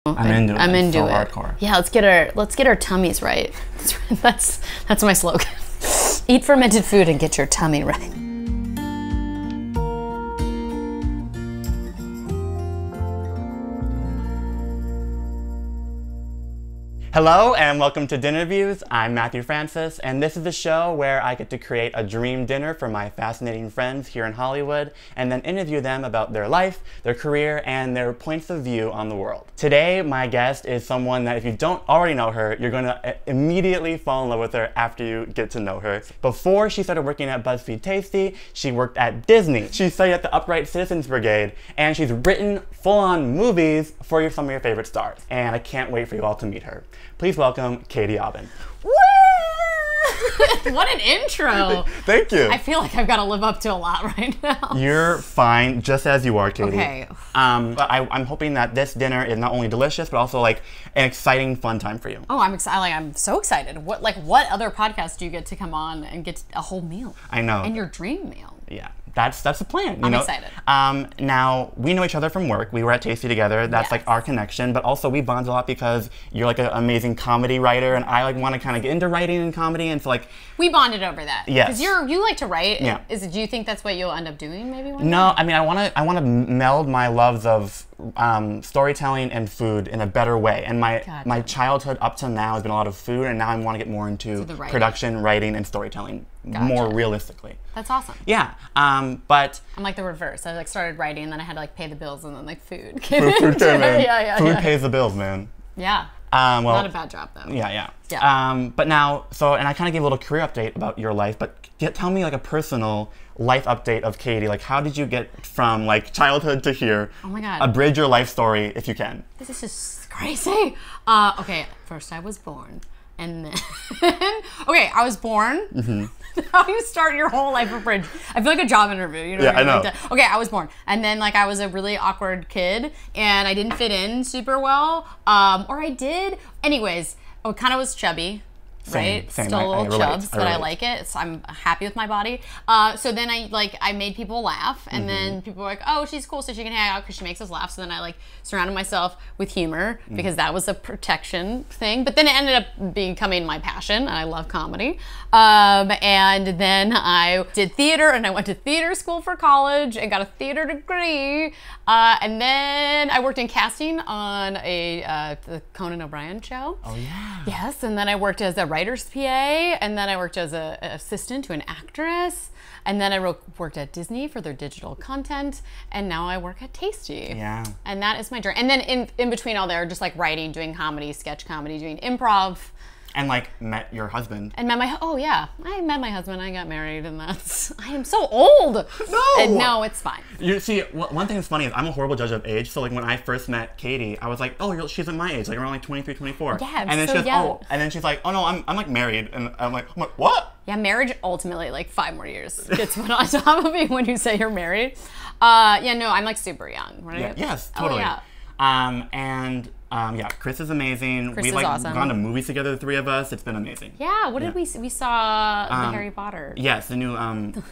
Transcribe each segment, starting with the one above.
I'm into it. I'm into so it. Hardcore. Yeah, let's get our tummies right. That's my slogan. Eat fermented food and get your tummy right. Hello and welcome to Dinner Views. I'm Matthew Francis, and this is the show where I get to create a dream dinner for my fascinating friends here in Hollywood and then interview them about their life, their career, and their points of view on the world. Today, my guest is someone that if you don't already know her, you're going to immediately fall in love with her after you get to know her. Before she started working at BuzzFeed Tasty, she worked at Disney. She studied at the Upright Citizens Brigade, and she's written full-on movies for some of your favorite stars. And I can't wait for you all to meet her. Please welcome Katie Aubin. Woo! What an intro! Thank you. I feel like I've got to live up to a lot right now. You're fine, just as you are, Katie. Okay. But I'm hoping that this dinner is not only delicious, but also like an exciting, fun time for you. Oh, I'm excited! I'm so excited. What other podcast do you get to come on and get a whole meal? I know. And your dream meal. Yeah. That's the plan. I'm excited. Now, we know each other from work. We were at Tasty together. That's Yes. like our connection. But also we bond a lot because you're like an amazing comedy writer, and I like want to kind of get into writing and comedy, and so like We bonded over that. Yes. Because you like to write. Yeah. Do you think that's what you'll end up doing maybe one day? No, I mean I want to meld my loves of storytelling and food in a better way. And Gotcha. my childhood up to now has been a lot of food, and now I want to get more into the writing. production, writing, and storytelling more realistically. That's awesome. Yeah, but I'm like the reverse. I started writing, and then I had to pay the bills, and then food food came in. Yeah. Food pays the bills, man. Yeah. Well, Not a bad job though. Yeah. Yeah. But now, and I kind of gave a little career update about your life, but tell me like a personal life update of Katie. Like, how did you get from like childhood to here? Oh my God. Abridge your life story if you can. This is just crazy. Okay, first I was born, and then okay, I was born. Mm-hmm. How do you start your whole life abridged? I feel like a job interview. You know? Yeah, I know. Okay, I was born, and then I was a really awkward kid, and I didn't fit in super well, or I did. Anyways, I kind of was chubby. Right? Same. Still a little relate. chubs, but I like it. So I'm happy with my body. So then I made people laugh, and then people were like, oh, she's cool, so she can hang out because she makes us laugh. So then I surrounded myself with humor because that was a protection thing. But then it ended up becoming my passion, and I love comedy. And then I did theater, and I went to theater school for college and got a theater degree. And then I worked in casting on the Conan O'Brien show. Oh yeah. Yes, and then I worked as a writer's PA, and then I worked as an assistant to an actress, and then I worked at Disney for their digital content, and now I work at Tasty. Yeah. And that is my journey. And then in between all there, just writing, doing comedy, sketch comedy, doing improv. And met your husband. And I met my husband, I got married, and I am so old. No! No, it's fine. You see, one thing that's funny is I'm a horrible judge of age. So when I first met Katie, I was like, oh, she's at my age, around 23, 24. Yeah, I'm and then so she's young. oh, and then she's like, oh no, I'm married, and I'm like, what? Yeah, marriage ultimately 5 more years gets put on top of me when you say you're married. Yeah, no, I'm super young, right? Yeah, yes, totally. Oh, yeah. Yeah, Chris is amazing. Chris We've is awesome. gone to movies together, the three of us. It's been amazing. Yeah, what did we see? We saw the Harry Potter. Yes, the new The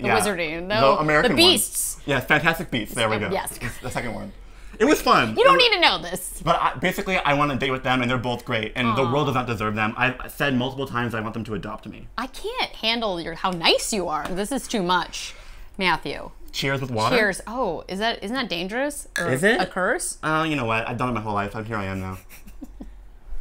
Wizarding. No, the American the Beasts. One. Yes, Fantastic Beasts. There we go. Yes. It's the second one. It was fun. You don't need to know this. But basically, I want to date with them, and they're both great, and the world does not deserve them. I've said multiple times I want them to adopt me. I can't handle how nice you are. This is too much, Matthew. Cheers with water? Cheers. Oh, isn't that dangerous? Or Is it? a curse? You know what? I've done it my whole life. Here I am now.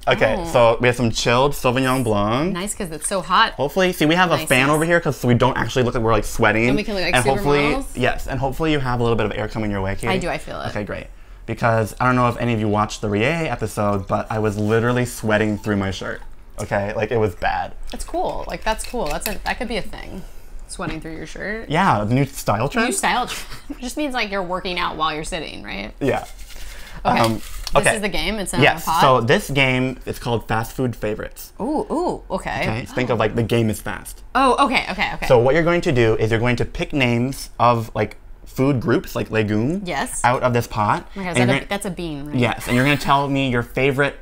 Okay, so we have some chilled Sauvignon Blanc. Nice, because it's so hot. Hopefully, see, we have a fan over here so we don't actually look like we're sweating. And we can look like and hopefully, supermodels? yes, and hopefully you have a little bit of air coming your way, Katie. I do, I feel it. Okay, great. Because I don't know if any of you watched the Rie episode, but I was literally sweating through my shirt. Okay, it was bad. That's cool. That's cool. That could be a thing. Sweating through your shirt. Yeah, the new style trend. New style trend. Just means you're working out while you're sitting, right? Yeah. Okay. Okay. This is the game. It's in Yes. a pot. So this game is called Fast Food Favorites. Ooh. Okay. Okay. So think of the game is fast. Oh. Okay. So what you're going to do is you're going to pick names of food groups like legume. Yes. Out of this pot. Oh my God, that's a bean, right? Yes, and you're going to tell me your favorite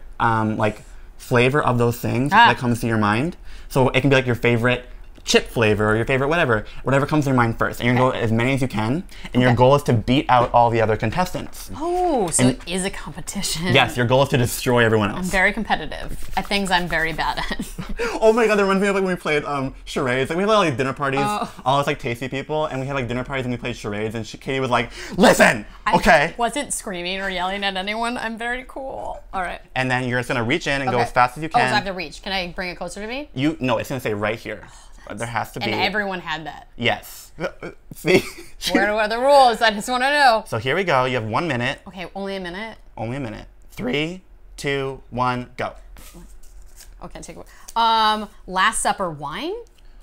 flavor of those things that comes to your mind. So it can be your favorite chip flavor or your favorite whatever comes to your mind first. And you're going to go as many as you can. And your goal is to beat out all the other contestants. Oh, so it is a competition. Yes, your goal is to destroy everyone else. I'm very competitive at things I'm very bad at. Oh my god, that reminds me of like when we played charades. Like we had all these dinner parties, all us like tasty people, and we had like dinner parties and we played charades, and Katie was like, listen, okay. I wasn't screaming or yelling at anyone. I'm very cool. All right. And then you're just gonna reach in and go as fast as you can. Oh, so I have to reach. Can I bring it closer to me? No, it's gonna say right here. There has to be. And everyone had that. Yes. See? Where are the rules? I just want to know. So here we go. You have 1 minute. Okay, only a minute? Only a minute. 3, 2, 1, go. Okay, take it. Last Supper wine?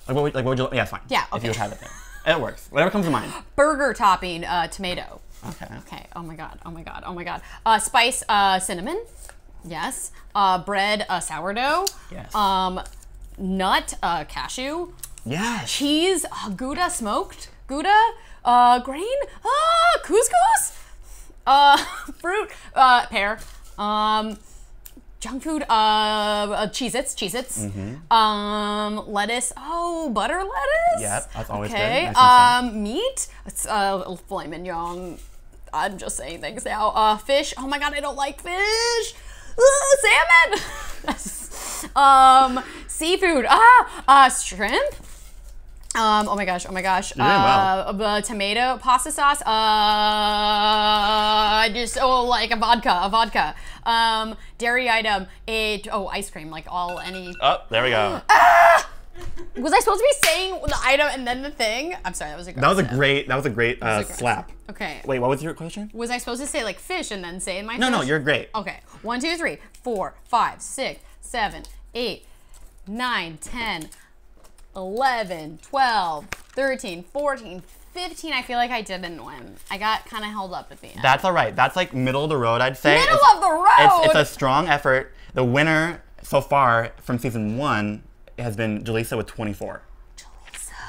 What would you? Yeah, it's fine. Yeah, okay. If you would have it there. It works. Whatever comes to mind. Burger topping, tomato. Okay. Okay. Oh my god. Oh my god. Oh my god. Spice, cinnamon. Yes. Bread, sourdough. Yes. Nut, cashew. Yes. Cheese, Gouda smoked. Gouda, grain, couscous. Fruit, pear. Junk food, Cheez-Its. Lettuce, butter lettuce. Yep, that's always okay. good. Nice Meat, it's filet mignon. I'm just saying things now. Fish, oh my god, I don't like fish. Salmon. Seafood, shrimp. Oh my gosh. You're doing well. Tomato, pasta sauce. Like a vodka. Dairy item. Ice cream. Like any. Oh, there we go. Was I supposed to be saying the item and then the thing? I'm sorry, that was aggressive. That was a great slap. Okay. Wait, what was your question? Was I supposed to say like fish and then say my fish? No, you're great. Okay. 1, 2, 3, 4, 5, 6, 7, 8, 9, 10, 11, 12, 13, 14, 15. I feel like I didn't win. I got kind of held up at the end. That's all right. That's like middle of the road, I'd say. Middle of the road! It's a strong effort. The winner so far from season 1 has been Jaleesa with 24.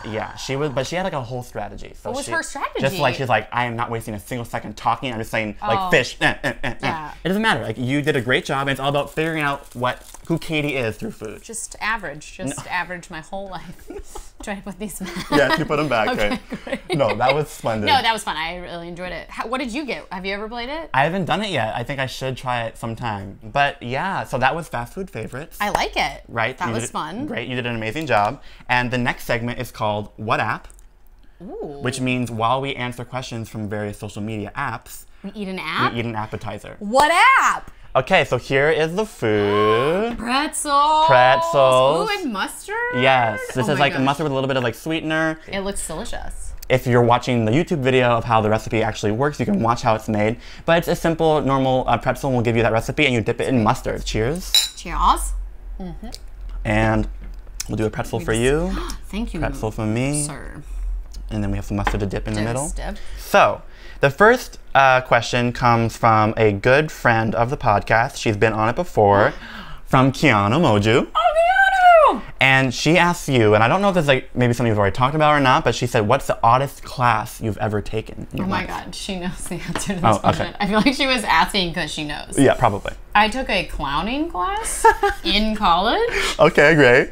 Yeah, but she had like a whole strategy. So what was her strategy? Just like she's like, I am not wasting a single second talking. I'm just saying like fish. Yeah. It doesn't matter. Like you did a great job. And it's all about figuring out who Katie is through food. Just average my whole life. Trying to put these back. Yeah, you put them back. Okay, great. No, that was splendid. No, that was fun. I really enjoyed it. What did you get? Have you ever played it? I haven't done it yet. I think I should try it sometime. But yeah, so that was fast food favorites. I like it. Right? That was fun. Great. You did an amazing job. And the next segment is called What App? Ooh. Which means while we answer questions from various social media apps, we eat an app? We eat an appetizer. What app? Okay, so here is the food. Pretzels. Ooh, and mustard? Yes. This is like mustard with a little bit of like sweetener. It looks delicious. If you're watching the YouTube video of how the recipe actually works, you can watch how it's made. But it's a simple, normal pretzel, and we'll give you that recipe, and you dip it in mustard. Cheers. Cheers. And we'll do a pretzel for you. Thank you. Pretzel for me. Sir. And then we have some mustard to dip in the middle. Dip. So, the first question comes from a good friend of the podcast. She's been on it before, from Kiana Moju. Oh, Kiana! And she asks you, and I don't know if this is like maybe something you've already talked about or not, but she said, what's the oddest class you've ever taken in your life? God, she knows the answer to this question. Okay. I feel like she was asking because she knows. Yeah, probably. I took a clowning class in college. Okay, great.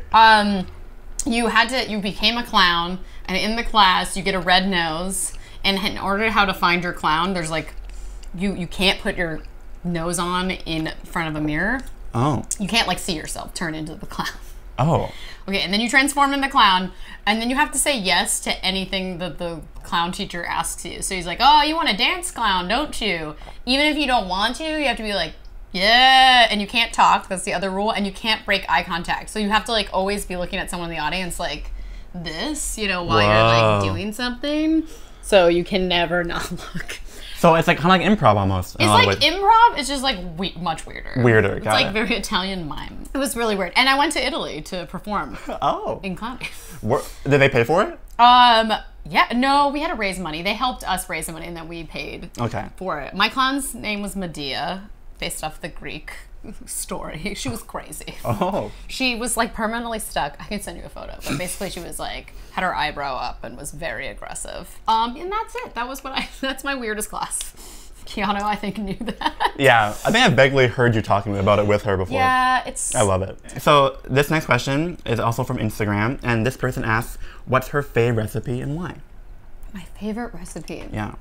You became a clown, and in the class you get a red nose, and in order how to find your clown, there's like, you can't put your nose on in front of a mirror. Oh. You can't like see yourself turn into the clown. Oh. Okay, and then you transform into the clown, and then you have to say yes to anything that the clown teacher asks you. So he's like, oh, you want to dance, clown, don't you? Even if you don't want to, you have to be like, yeah, and you can't talk, that's the other rule, and you can't break eye contact. So you have to like always be looking at someone in the audience like this, while you're like doing something. So you can never not look. So it's like kind of like improv almost. It's like improv, it's just like much weirder. Weirder, It's got like it. very Italian mime. It was really weird. And I went to Italy to perform in clowning. Did they pay for it? Yeah, no, we had to raise money. They helped us raise the money and then we paid for it. My clown's name was Medea, based off the Greek story. She was crazy. Oh. She was like permanently stuck. I can send you a photo, but basically she was like, had her eyebrow up and was very aggressive. And that's it. That's my weirdest class. Keanu, I think, knew that. Yeah, I think I vaguely heard you talking about it with her before. Yeah, it's... I love it. So this next question is also from Instagram, and this person asks, what's her favorite recipe and why? My favorite recipe? Yeah.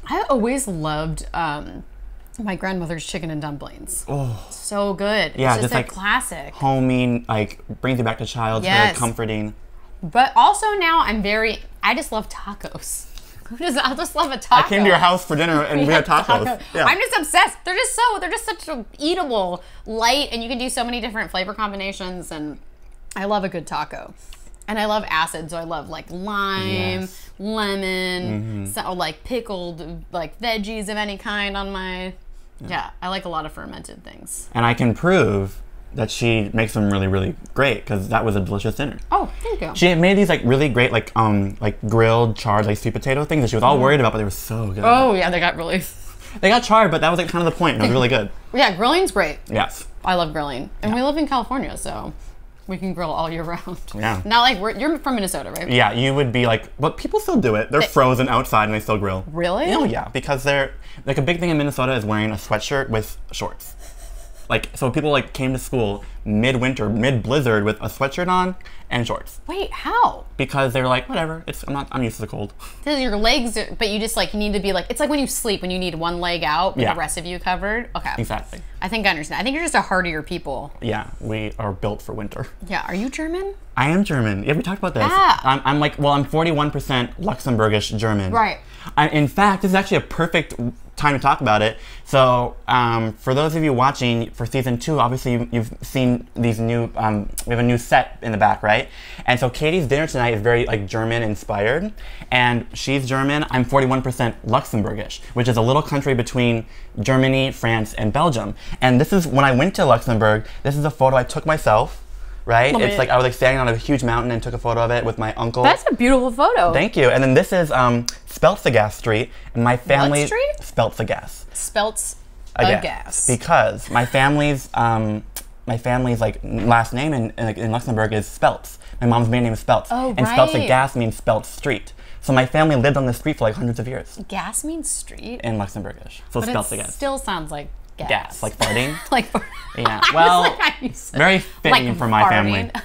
I always loved my grandmother's chicken and dumplings. Oh. So good. Yeah, it's just a like classic. Homey, like brings you back to childhood, Yes. comforting. But also now I just love tacos. I just love a taco. I came to your house for dinner and we had tacos. Yeah. I'm just obsessed. They're just such a eatable, light, and you can do so many different flavor combinations, and I love a good taco. And I love acid, so I love like lime, Yes. lemon, so, like pickled like veggies of any kind on my... Yeah, I like a lot of fermented things. And I can prove that she makes them really, really great because that was a delicious dinner. Oh, thank you. She made these like really great like grilled charred like sweet potato things that she was all worried about, but they were so good. Oh yeah, they got really... They got charred, but that was like kind of the point. It was really good. Yeah, grilling's great. Yes. I love grilling. And we live in California, so we can grill all year round. Yeah. Not like you're from Minnesota, right? Yeah, you would be like, but people still do it. They're frozen outside and they still grill. Really? Oh yeah, because they're like a big thing in Minnesota is wearing a sweatshirt with shorts. Like, so people like came to school mid-winter, mid-blizzard with a sweatshirt on and shorts. Wait, how? Because they're like, whatever, I'm used to the cold. Because your legs, but you just like need to be like, it's like when you sleep, when you need one leg out, but Yeah. the rest of you covered. Okay. Exactly. I think I understand. I think you're just a hardier people. Yeah, we are built for winter. Yeah. Are you German? I am German. Yeah, we talked about this. Yeah. I'm 41% Luxembourgish German. Right. In fact, this is actually a perfect time to talk about it. So, for those of you watching for season 2, obviously you've seen these new. We have a new set in the back, right? And so Katie's dinner tonight is very like German inspired, and she's German. I'm 41% Luxembourgish, which is a little country between Germany, France, and Belgium. And this is when I went to Luxembourg. This is a photo I took myself. Right? Oh, It's man. like I was like standing on a huge mountain and took a photo of it with my uncle. That's a beautiful photo. Thank you. And then this is Speltzegast Street, and my family. What street? Speltzegast. Spelts a gas. Because my family's like last name in Luxembourg is Speltz. My mom's maiden name is Speltz. Oh, and right. Speltzegast means Speltz Street. So my family lived on this street for like hundreds of years Gas means street. in Luxembourgish. So But it Speltzegast. still sounds like gas. Gas, like farting. like. Yeah. I was Well, like, how you said- very fitting like for my family. farting.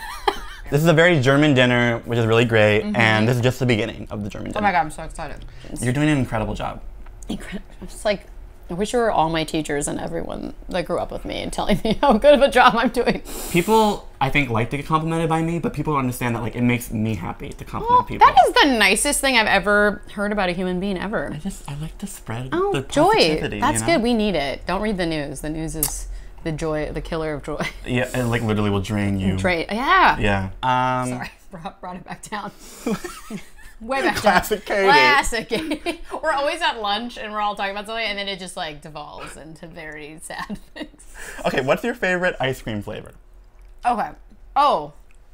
This is a very German dinner, which is really great, and this is just the beginning of the German Oh dinner. my god, I'm so excited. You're doing an incredible job. It's like, I wish you were all my teachers and everyone that grew up with me and telling me how good of a job I'm doing. People, I think, like to get complimented by me, but people don't understand that like it makes me happy to compliment people. That is the nicest thing I've ever heard about a human being ever. I like to spread Oh, the joy. positivity. That's you know? good. We need it. Don't read the news. The news is the joy, the killer of joy. Yeah, it like literally will drain you. Yeah. Yeah. Sorry, brought it back down. Way back Classic down. Katie. Classic Katie. We're always at lunch and we're all talking about something, and then it just like devolves into very sad things. Okay, what's your favorite ice cream flavor? Okay. Oh,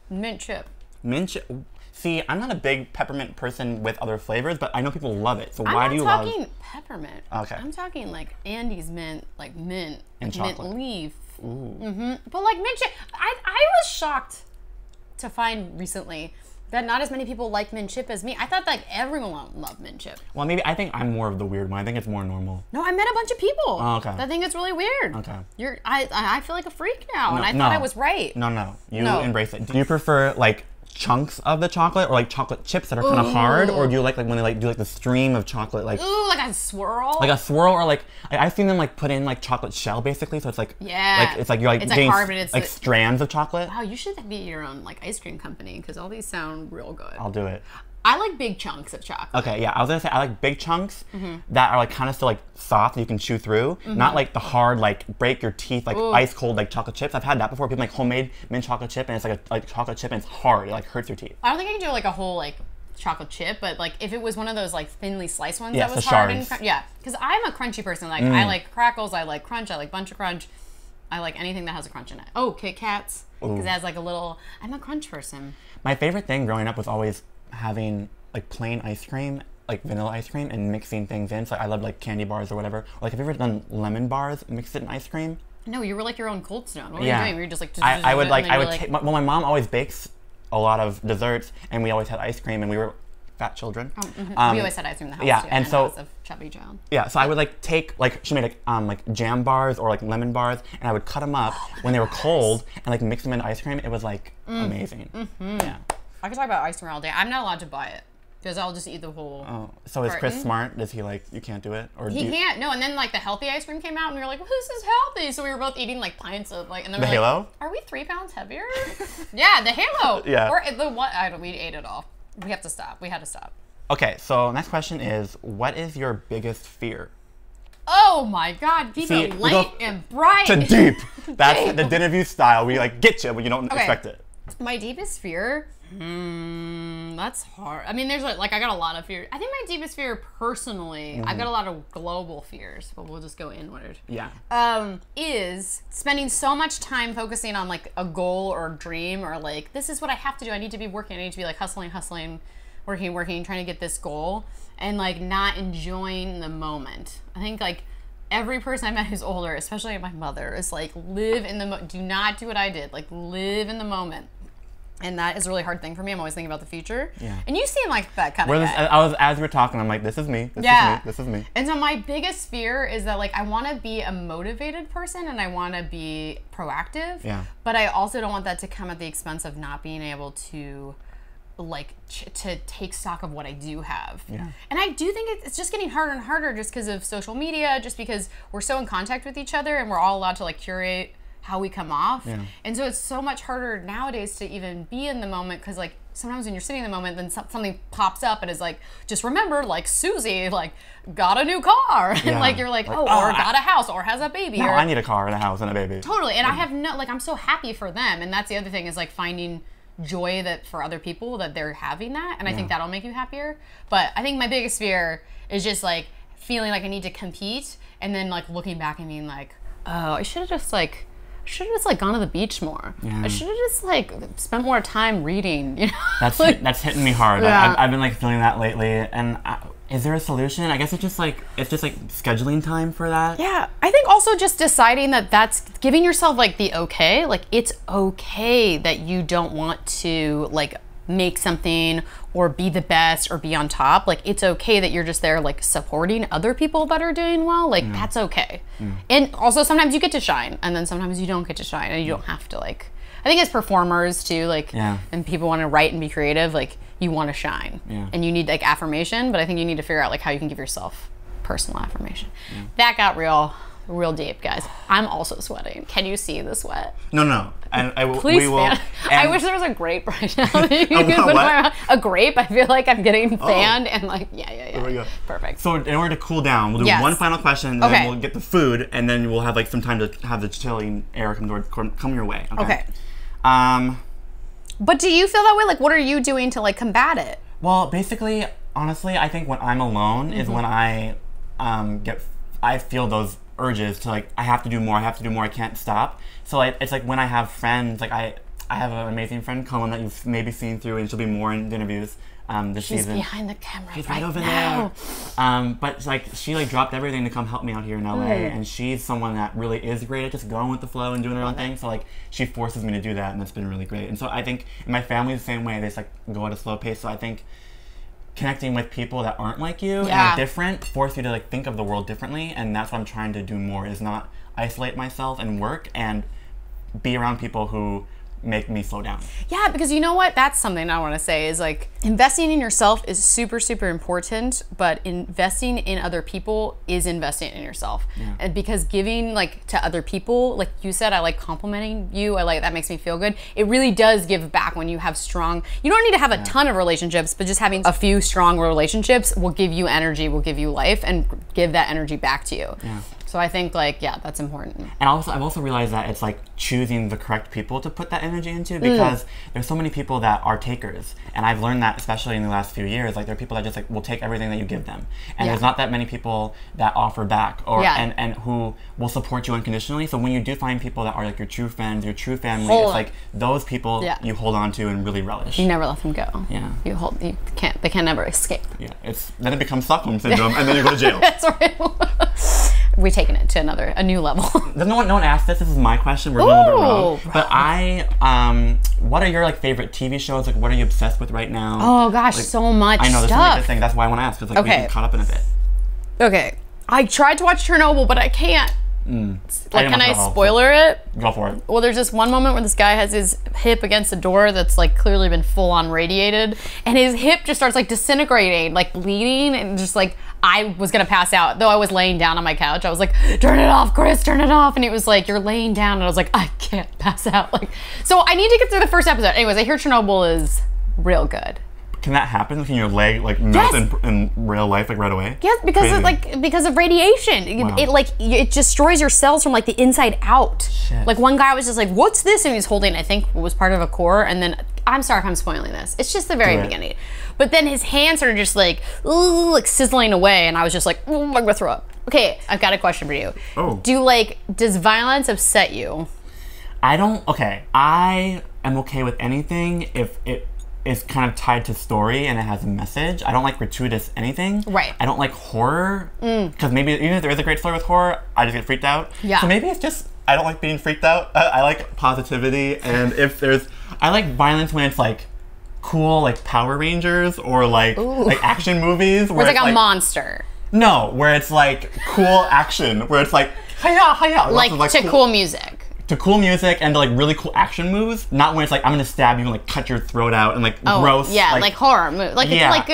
mint chip. Mint chip. See, I'm not a big peppermint person with other flavors, but I know people love it. So I'm why not do you talking love? peppermint. Okay. I'm talking like Andy's mint, like mint, And like mint chocolate. leaf. But like mint chip, I was shocked to find recently that not as many people like mint chip as me. I thought like everyone loved mint chip. Well, maybe I think I'm more of the weird one. I think it's more normal. No, I met a bunch of people Oh, okay. that think it's really weird. Okay. I feel like a freak now, and I No. thought I was right. No. You No. embrace it. Do you prefer like chunks of the chocolate or like chocolate chips that are kind of hard, or do you like when they like do like the stream of chocolate like Ooh, like a swirl. like a swirl, or like I've seen them like put in like chocolate shell basically, so it's like Yeah. like it's like you're like It's like getting hard, but it's like the- strands of chocolate. Wow, you should be your own like ice cream company because all these sound real good. I'll do it. I like big chunks of chocolate. Okay, yeah, I was gonna say I like big chunks Mm-hmm. that are like kind of still like soft and you can chew through, not like the hard like break your teeth like ice cold like chocolate chips. I've had that before. People like homemade mint chocolate chip and it's like a like chocolate chip and it's hard. It like hurts your teeth. I don't think I can do like a whole like chocolate chip, but like if it was one of those like thinly sliced ones Yes, that was the hard shards. and yeah, because I'm a crunchy person. Like I like crackles, I like crunch, I like bunch of crunch, I like anything that has a crunch in it. Oh, Kit Kats, because it has like a little. I'm a crunch person. My favorite thing growing up was always having like plain ice cream, like vanilla ice cream, and mixing things in. So I loved like candy bars or whatever. Or, like, have you ever done lemon bars, mixed it in ice cream? No, you were like your own Cold Stone. What were Yeah. you doing? We were just like. I would and like then I you would were, take. Well, my mom always bakes a lot of desserts, and we always had ice cream, and we were fat children. We always had ice cream in the house yeah, too. and so I was a chubby child. yeah, so I would like take like she made like jam bars or like lemon bars, and I would cut them up when they were cold and like mix them in ice cream. It was like amazing. Yeah. I could talk about ice cream all day. I'm not allowed to buy it because I'll just eat the whole. Oh, so is Chris smart? Does he like you can't do it or He can't. No, and then like the healthy ice cream came out, and we were like, well, "This is healthy." So we were both eating like pints of like, and then The we're Halo? like, "Are we 3 pounds heavier?" Yeah, the Halo. Yeah. Or the what? I don't. We ate it all. We have to stop. We had to stop. Okay, so next question is, what is your biggest fear? Oh my God! Keep See, it we light go and bright. To deep. That's the dinner view style. We like get you, but you don't expect it. My deepest fear. That's hard. I mean, there's like I got a lot of fear. I think my deepest fear personally, I've got a lot of global fears, but we'll just go inward. Yeah. Is spending so much time focusing on like a goal or a dream or like this is what I have to do. I need to be working. I need to be like hustling, working, trying to get this goal, and like not enjoying the moment. I think like every person I met who's older, especially my mother, is like live in the do not do what I did. Like live in the moment. And that is a really hard thing for me. I'm always thinking about the future. Yeah. And you seem like that kind of guy. As we were talking, I'm like, this is me. This is me. And so my biggest fear is that like I want to be a motivated person and I want to be proactive. Yeah. But I also don't want that to come at the expense of not being able to like to take stock of what I do have. Yeah. And I do think it's just getting harder and harder just because of social media, just because we're so in contact with each other and we're all allowed to like curate how we come off. Yeah. And so it's so much harder nowadays to even be in the moment because like sometimes when you're sitting in the moment then something pops up and is like just remember like Susie like got a new car and Yeah. like you're like or got a house or has a baby No, or I need a car and a house and a baby. totally. And I have no like I'm so happy for them, and that's the other thing is like finding joy that for other people that they're having that, and I think that'll make you happier. But I think my biggest fear is just like feeling like I need to compete and then like looking back and being like, oh, I should have just gone to the beach more. Yeah. I should have just like spent more time reading. You know, That's hitting me hard. Yeah. I've been like feeling that lately. And is there a solution? I guess it's just like scheduling time for that. yeah. I think also just deciding that that's giving yourself like the okay. Like it's okay that you don't want to like make something or be the best or be on top. Like it's okay that you're just there like supporting other people that are doing well. Like that's okay. And also sometimes you get to shine and then sometimes you don't get to shine and you don't have to like I think as performers too, like and people want to write and be creative, like you want to shine. And you need like affirmation, but I think you need to figure out like how you can give yourself personal affirmation. That got real deep, guys. I'm also sweating. Can you see the sweat? No. And Please we will. fan. I wish there was a grape right now that you could put in what? my mouth. A grape. I feel like I'm getting fanned and like yeah. There we go. Perfect. So in order to cool down, we'll do Yes. one final question, and then we'll get the food, and then we'll have like some time to have the chilling air come your way. Okay. But do you feel that way? Like, what are you doing to like combat it? Well, basically, honestly, I think when I'm alone is when I feel those urges to like I have to do more, I can't stop. So it's like when I have friends, like I have an amazing friend, Cullen, that you've maybe seen through, and she'll be more in interviews this She's season. behind the camera. She's right over now. there. But like she like dropped everything to come help me out here in LA, and she's someone that really is great at just going with the flow and doing her own thing. So like she forces me to do that, and that's been really great. And so I think in my family the same way, they just like go at a slow pace. So I think connecting with people that aren't like you and are different force you to like think of the world differently, and that's what I'm trying to do more, is not isolate myself and work and be around people who make me slow down. Yeah, because you know what? That's something I want to say is like investing in yourself is super, super important, but investing in other people is investing in yourself. And because giving like to other people, like you said, I like complimenting you. I like that makes me feel good. It really does give back when you have strong, you don't need to have a ton of relationships, but just having a few strong relationships will give you energy, will give you life, and give that energy back to you. So I think like, yeah, that's important. And also, I've also realized that it's like choosing the correct people to put that energy into, because there's so many people that are takers. And I've learned that especially in the last few years, like there are people that just like will take everything that you give them. And there's not that many people that offer back or and who will support you unconditionally. So when you do find people that are like your true friends, your true family, it's like those people you hold on to and really relish. You never let them go. Yeah. They can never escape. Yeah. Then it becomes Stockholm syndrome and then you go to jail. That's right. retaken it to a new level. No one asked this. This is my question. We're doing a little bit wrong. Ooh. But what are your like favorite TV shows? Like, what are you obsessed with right now? Oh gosh, Like, so much I know there's so stuff. many good things. That's why I want to ask. Because like we Okay. get caught up in a bit. Okay, I tried to watch Chernobyl, but I can't. Like, can I spoiler it? Go for it. Well, there's this one moment where this guy has his hip against a door that's like clearly been full on radiated, and his hip just starts like disintegrating, like bleeding, and just like I was gonna pass out. Though I was laying down on my couch, I was like, "Turn it off, Chris, turn it off." And it was like, "You're laying down," and I was like, "I can't pass out." Like, so I need to get through the first episode. Anyways, I hear Chernobyl is real good. Can that happen? Can your leg like melt Yes. in real life like right away? Yes, because Crazy. because of radiation. Wow. It destroys your cells from like the inside out. Shit. Like one guy was just like, "What's this?" And he's holding, I think, what was part of a core. And then I'm sorry if I'm spoiling this. It's just the very Do it. beginning. But then his hands are just like, ooh, like sizzling away, and I was just like, "Oh, I'm gonna throw up." Okay, I've got a question for you. Oh. Does violence upset you? Okay, I am okay with anything if it is kind of tied to story and it has a message. I don't like gratuitous anything. Right. I don't like horror because maybe even if there is a great story with horror, I just get freaked out. Yeah. So maybe it's just I don't like being freaked out. I like positivity, and I like violence when it's like cool, like Power Rangers or like action movies where It's like a monster. No, where it's like cool action, where it's like hiya hiya, Like, lots of, to cool music. to cool music and to like really cool action moves, not when it's like I'm gonna stab you and like cut your throat out and like gross. Yeah, like horror movie. Like Yeah. it's like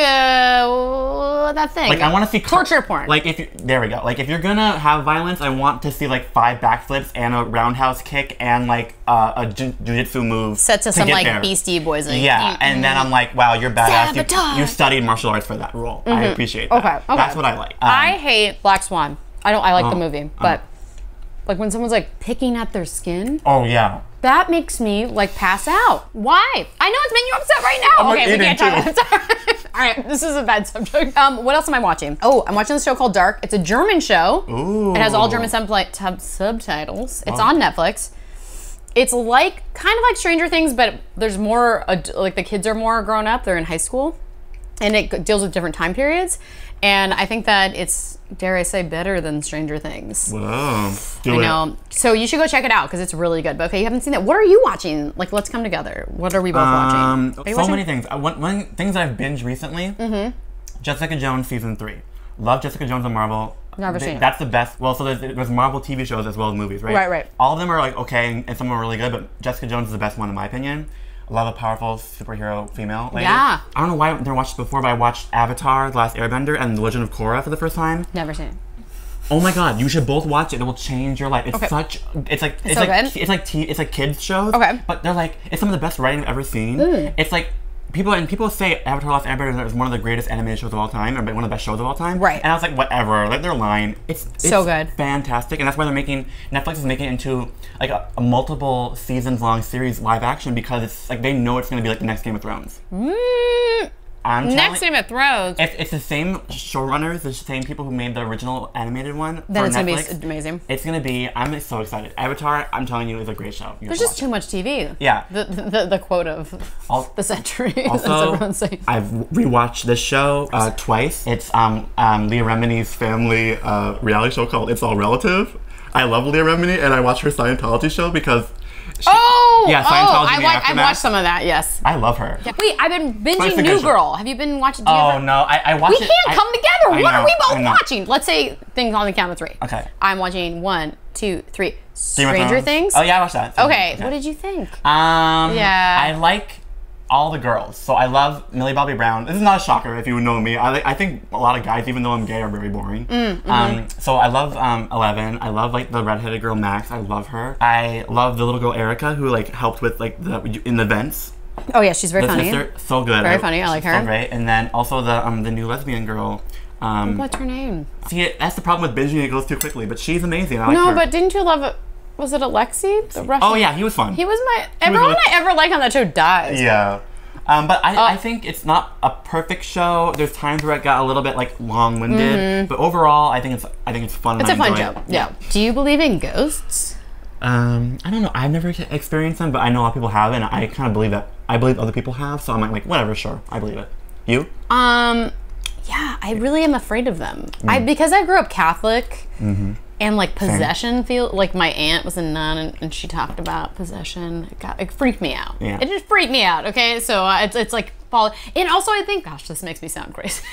that thing. Like I want to see torture porn. Like there we go. Like if you're gonna have violence, I want to see like 5 backflips and a roundhouse kick and like a jiu-jitsu move set to some get like there. Beastie Boys. Like, Yeah, and then I'm like, wow, you're badass. Sabotage. You studied martial arts for that role. I appreciate that. Okay, okay. That's what I like. I hate Black Swan. I like the movie, oh. but like when someone's like picking at their skin, Oh yeah. that makes me like pass out. Why? I know it's making you upset right now. I'm, like, Okay, we eating can't talk about it. All right, this is a bad subject. What else am I watching? Oh, I'm watching this show called Dark. It's a German show. Ooh. It has all German subtitles. It's on Netflix. It's like kind of like Stranger Things, but there's more like the kids are more grown up. They're in high school, and it deals with different time periods. And I think that it's, dare I say, better than Stranger Things. Whoa. Do I it. know. So you should go check it out because it's really good. But okay, you haven't seen that. What are you watching? Like, let's come together. What are we both watching? Are you So watching? many things. One things that I've binged recently. Jessica Jones season 3. Love Jessica Jones on Marvel. Never seen it. That's the best. Well, so there's Marvel TV shows as well as movies, right? Right, right. All of them are like okay, and some are really good, but Jessica Jones is the best one in my opinion. I love a powerful superhero female lady. Yeah. I don't know why I never watched it before, but I watched Avatar: The Last Airbender and The Legend of Korra for the first time. Never seen it. Oh my god, you should both watch it. It will change your life. It's Okay. it's like kids shows. Okay. But they're like it's some of the best writing I've ever seen. It's like people say Avatar: Last Airbender is one of the greatest animated shows of all time, or one of the best shows of all time. Right. And I was like, whatever. Like they're lying. It's So good. fantastic, and that's why Netflix is making it into like a multiple seasons long series live action because it's like they know it's going to be like the next Game of Thrones. I'm telling- Next Game of Thrones. If it's the same showrunners, the same people who made the original animated one Then for it's gonna Netflix, be amazing. It's gonna be. I'm so excited. Avatar, I'm telling you, is a great show. You There's should just too much TV. Yeah. The quote of Al- the century. That's Also, everyone's saying. I've rewatched this show twice. It's Leah Remini's family reality show called It's All Relative. I love Leah Remini, and I watch her Scientology show because. Yeah, Scientology. The I've Aftermath. watched some of that. Yes. I love her. Wait, I've been binging It's a New good show. Girl. Have you been watching? Do you Oh ever- no, I watched We it. can't come together. I What are know, we I both know. watching? Let's say things on the count of 3. Okay. I'm watching 1, 2, 3. Game of Stranger Thrones. Things. Oh yeah, I watched that. Okay. What did you think? Yeah. I like all the girls. So I love Millie Bobby Brown. This is not a shocker if you know me. I think a lot of guys, even though I'm gay, are very boring. So I love Eleven. I love like the redheaded girl Max. I love her. I love the little girl Erica who like helped with like in the vents. Oh yeah, she's very The funny. sister, so good. Very funny, I like she's her. So great. And then also the new lesbian girl. What's her name? See, that's the problem with binging. It goes too quickly, but she's amazing. I like No, her. but didn't you love it? Was it Alexei? The Russian? Oh yeah, he was fun. He was everyone really- I ever liked on that show dies. Yeah. But I think it's not a perfect show. There's times where it got a little bit like long-winded, but overall, I think it's fun. It's and a I fun enjoy show. it. Yeah. Do you believe in ghosts? I don't know. I've never experienced them, but I know a lot of people have, and I kind of believe that. I believe other people have, so I'm like whatever, sure, I believe it. You? Yeah, I really am afraid of them. Because I grew up Catholic and like possession like my aunt was a nun and she talked about possession. It freaked me out. Yeah. It just freaked me out. Okay, so it's like and also I think, gosh, this makes me sound crazy.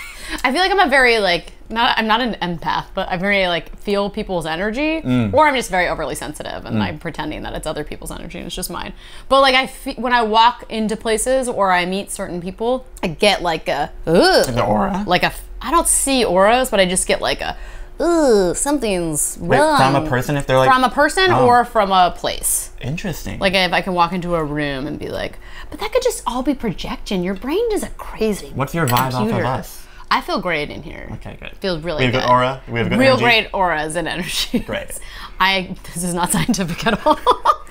I feel like I'm a very like I'm not an empath, but I very like feel people's energy, or I'm just very overly sensitive and I'm pretending that it's other people's energy and it's just mine. But like when I walk into places or I meet certain people, I get like a The aura? like I don't see auras, but I just get like a something's wrong. From a person if they're like... From a person or from a place. Interesting. Like if I can walk into a room and be like, but that could just all be projection. Your brain does a crazy What's your vibe off of computer. us? I feel great in here. Okay, good. Feels really We have good. good aura? We have good Real energy? great auras and energy. Great. This is not scientific at all.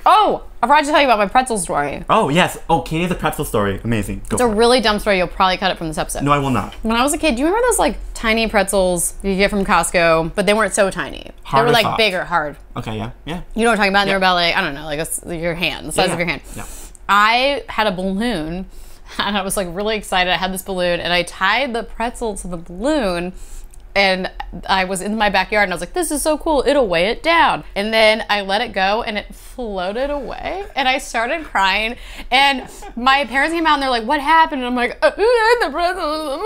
Oh, I forgot to tell you about my pretzel story. Oh, yes. Oh, Katie has a pretzel story. Amazing. Go It's a for it. really dumb story. You'll probably cut it from this episode. No, I will not. When I was a kid, do you remember those like tiny pretzels you get from Costco, but they weren't so tiny? Hard they or were like soft? bigger, hard. Okay, yeah. Yeah. You know what I'm talking about? And they were about like, I don't know, like your hand, the size Yeah. of your hand. Yeah. I had a balloon and I was like really excited. I had this balloon and I tied the pretzel to the balloon and I was in my backyard and I was like, this is so cool, it'll weigh it down. And then I let it go and it floated away and I started crying and my parents came out and they're like, what happened? And I'm like, the pretzel.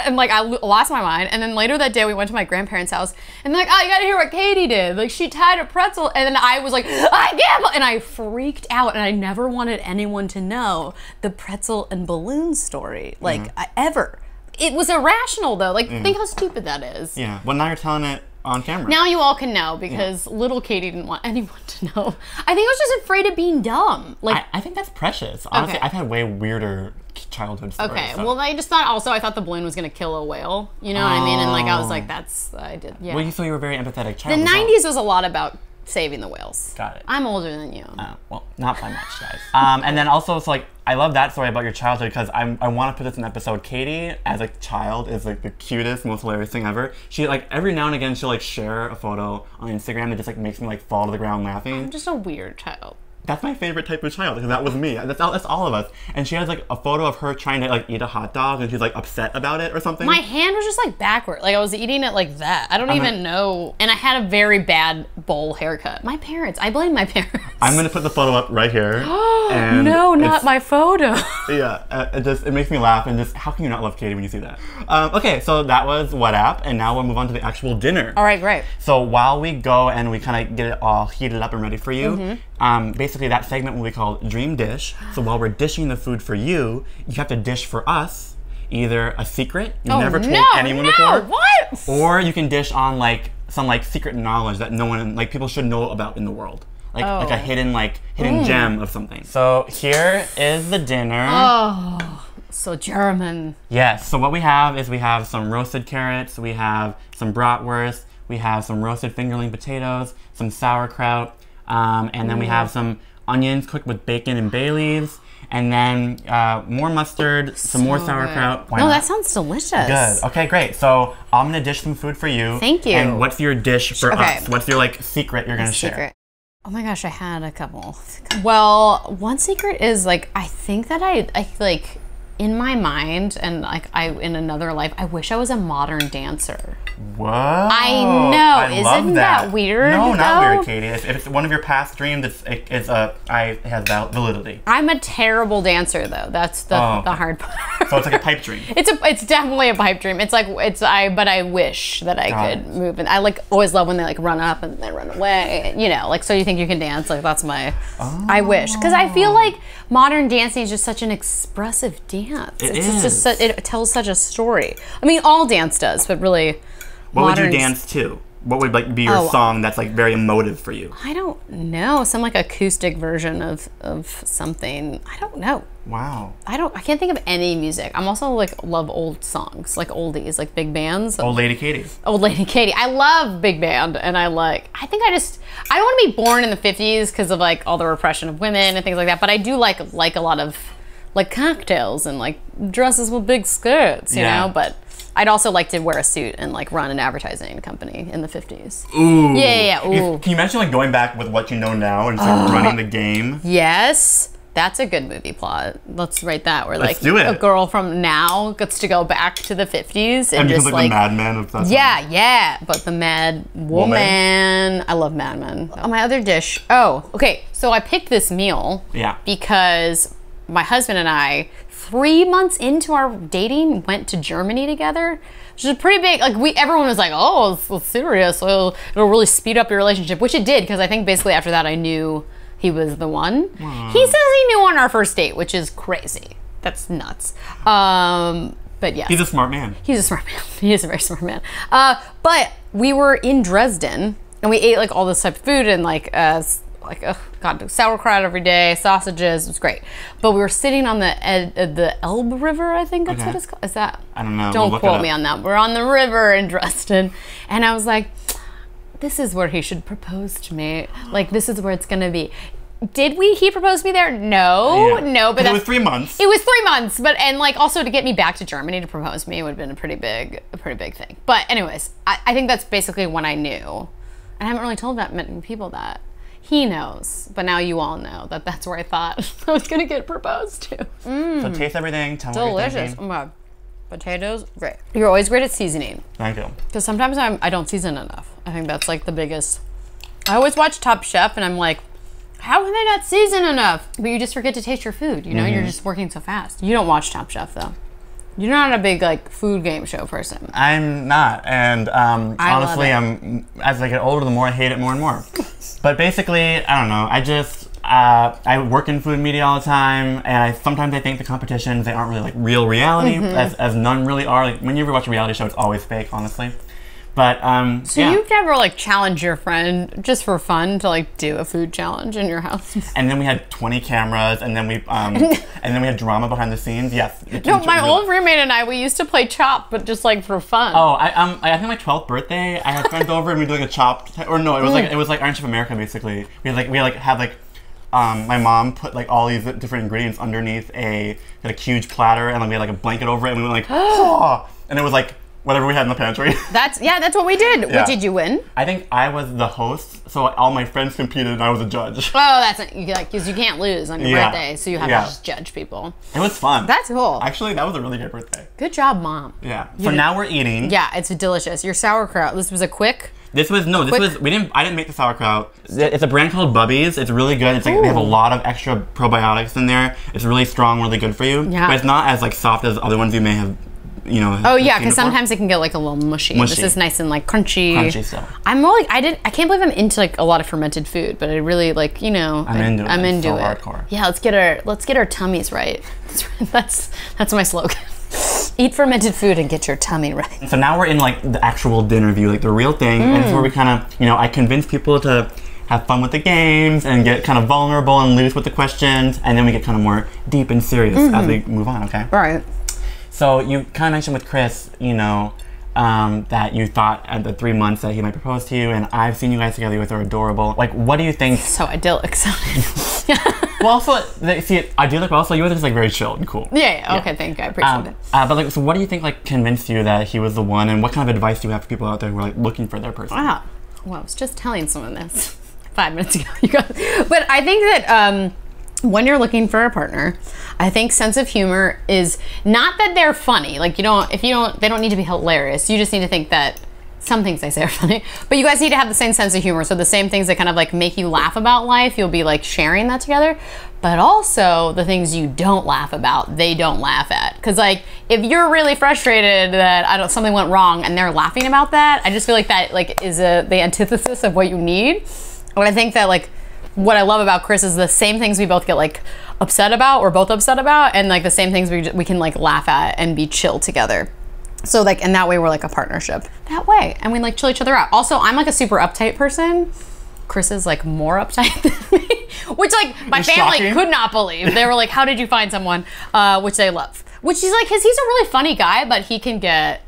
And like I lost my mind. And then later that day we went to my grandparents' house and they're like, oh, you gotta hear what Katie did. Like she tied a pretzel and then I was like, I can't, and I freaked out and I never wanted anyone to know the pretzel and balloon story, like ever. It was irrational though. Like, think how stupid that is. Yeah. Well, now you're telling it on camera. Now you all can know because little Katie didn't want anyone to know. I think I was just afraid of being dumb. Like, I think that's precious. Honestly, Okay. I've had way weirder childhood stories. okay, so. well, I just thought also I thought the balloon was gonna kill a whale. You know what I mean? And like I was like, I did. Yeah. Well, so you were a very empathetic child. The as well. 90s was a lot about saving the whales. Got it. I'm older than you. Well, not by much, guys. And then also, it's like, I love that story about your childhood because I want to put this in an episode. Katie, as a child, is like the cutest, most hilarious thing ever. She like every now and again she'll like share a photo on Instagram that just like makes me like fall to the ground laughing. I'm just a weird child. That's my favorite type of child because that was me. That's all of us. And she has like a photo of her trying to like eat a hot dog and she's like upset about it or something. My hand was just like backward. Like I was eating it like that. I don't even know. And I had a very bad bowl haircut. My parents. I blame my parents. I'm gonna put the photo up right here. And No, not it's- my photo. Yeah, it makes me laugh and just how can you not love Katie when you see that? Okay, so that was What App, and now we'll move on to the actual dinner. All right, great. So while we go and we kind of get it all heated up and ready for you, basically that segment will be called Dream Dish. So while we're dishing the food for you, you have to dish for us either a secret you never told anyone before, What? or you can dish on like some like secret knowledge that no one like people should know about in the world. Like a hidden gem of something. So here is the dinner. Oh, so German. Yes, so what we have is we have some roasted carrots, we have some bratwurst, we have some roasted fingerling potatoes, some sauerkraut, and then we have some onions cooked with bacon and bay leaves, and then more mustard, some more sauerkraut. Why No, not? that sounds delicious. Good. Okay, great. So I'm gonna dish some food for you. Thank you. And what's your dish for Okay. us? What's your like secret you're gonna share? Secret. Oh my gosh, I had a couple. Well, one secret is like I think that I like in my mind and like in another life, I wish I was a modern dancer. Whoa! I know. love Isn't that weird, No, not though? weird, Katie. If it's one of your past dreams, it has validity. I'm a terrible dancer though. That's the hard part. So it's like a pipe dream. It's definitely a pipe dream. It's like but I wish that I Got could it. move, and I like always love when they like run up and they run away. You know, like so you think you can dance? Like that's my. I wish because I feel like modern dancing is just such an expressive dance. It's just it tells such a story. I mean, all dance does, but really. What would you dance to? What would like be your song that's like very emotive for you? I don't know. Some like acoustic version of something. I don't know. Wow. I can't think of any music. I'm also like love old songs, like oldies, like big bands. Old Lady Katie. Old Lady Katie. I love big band, and I don't want to be born in the 50s because of like all the repression of women and things like that, but I do like a lot of like cocktails and like dresses with big skirts, you know, but I'd also like to wear a suit and like run an advertising company in the 50s. Ooh. Yeah. Ooh. Can you imagine like going back with what you know now and just like running the game? Yes. That's a good movie plot. Let's write that. Where Let's like do it. a girl from now gets to go back to the 50s and becomes just like the Mad Men of that. yeah, but the Mad Woman. I love Mad Men. Oh, my other dish. Oh, okay. So I picked this meal. Yeah. Because my husband and I, 3 months into our dating, went to Germany together. Which is pretty big. Like everyone was like, "Oh, it's serious. So it'll really speed up your relationship," which it did. Because I think basically after that, I knew he was the one. He says he knew on our first date, which is crazy. That's nuts. But yes. He's a smart man. He's a smart man. He is a very smart man. But we were in Dresden and we ate like all this type of food and God, sauerkraut every day, sausages. It was great. But we were sitting on the Elbe River, I think that's what it's called. Is that? I don't know. Don't quote me on that. We're on the river in Dresden. And I was like, this is where he should propose to me. Like, this is where it's going to be. Did he propose to me there? No, but it was 3 months. It was 3 months, and like also to get me back to Germany to propose to me would have been a pretty big thing. But anyways, I think that's basically when I knew, and I haven't really told that many people that. He knows, but now you all know that that's where I thought I was gonna get proposed to. So taste everything. Tell me what you're Delicious. thinking. Oh my God. Potatoes, great. You're always great at seasoning. Thank you. Because sometimes I don't season enough. I think that's like the biggest. I always watch Top Chef and I'm like, how can they not season enough? But you just forget to taste your food. You know, you're just working so fast. You don't watch Top Chef though. You're not a big like food game show person. I'm not, and honestly, as I get older, the more I hate it more and more. But basically, I don't know. I work in food media all the time, and sometimes I think the competitions, they aren't really like real reality, as none really are. Like when you ever watch a reality show, it's always fake, honestly. But so you've never like challenged your friend just for fun to like do a food challenge in your house? And then we had 20 cameras, and then we had drama behind the scenes. Yes. No, my old roommate and I, we used to play Chop, but just like for fun. Oh, I think my 12th birthday, I had friends over and we did like a Chopped, or no, it was like Iron Chef America basically. We had my mom put like all these different ingredients underneath a huge platter, and like we had like a blanket over it, and we went like, oh, and it was like whatever we had in the pantry. That's what we did. Yeah. Did you win? I think I was the host, so all my friends competed and I was a judge. Oh, that's like because you can't lose on your birthday, so you have to just judge people. It was fun. That's cool. Actually, that was a really good birthday. Good job, Mom. Yeah. So now we're eating. Yeah, it's delicious. Your sauerkraut. This was a quick. I didn't make the sauerkraut. It's a brand called Bubby's. It's really good. It's like they have a lot of extra probiotics in there. It's really strong, really good for you. Yeah. But it's not as like soft as other ones you may have, you know. Oh yeah, because sometimes it can get like a little mushy. This is nice and like crunchy. Crunchy still. I'm more like I can't believe I'm into like a lot of fermented food, but I really like I'm into it. Hardcore. Yeah, let's get our tummies right. That's my slogan. Eat fermented food and get your tummy right. So now we're in like the actual dinner view, like the real thing, and it's where we kind of, I convince people to have fun with the games and get kind of vulnerable and loose with the questions, and then we get kind of more deep and serious as we move on. Okay. Right. So you kind of mentioned with Chris, that you thought at the 3 months that he might propose to you, and I've seen you guys together. You guys are adorable. Like, what do you think? So idyllic sounding. Well, also, idyllic, but also you were just like very chill and cool. Yeah. Okay, thank you. I appreciate it. But like, so what do you think like convinced you that he was the one, and what kind of advice do you have for people out there who are like looking for their person? Wow. Well, I was just telling someone this 5 minutes ago, you guys. But I think that when you're looking for a partner, I think sense of humor is not that they're funny. Like they don't need to be hilarious. You just need to think that some things they say are funny, but you guys need to have the same sense of humor. So the same things that kind of like make you laugh about life, you'll be like sharing that together. But also the things you don't laugh about, they don't laugh at. Cause like if you're really frustrated that something went wrong and they're laughing about that, I just feel like that like is the antithesis of what you need. And I think that like what I love about Chris is the same things we both get like upset about, we're both upset about, and like the same things we can like laugh at and be chill together. So like, and that way we're like a partnership that way, and we like chill each other out. Also, I'm like a super uptight person. Chris is like more uptight than me, which like my family could not believe. They were like, "How did you find someone?" Which they love. Which he's like, cause he's a really funny guy, but he can get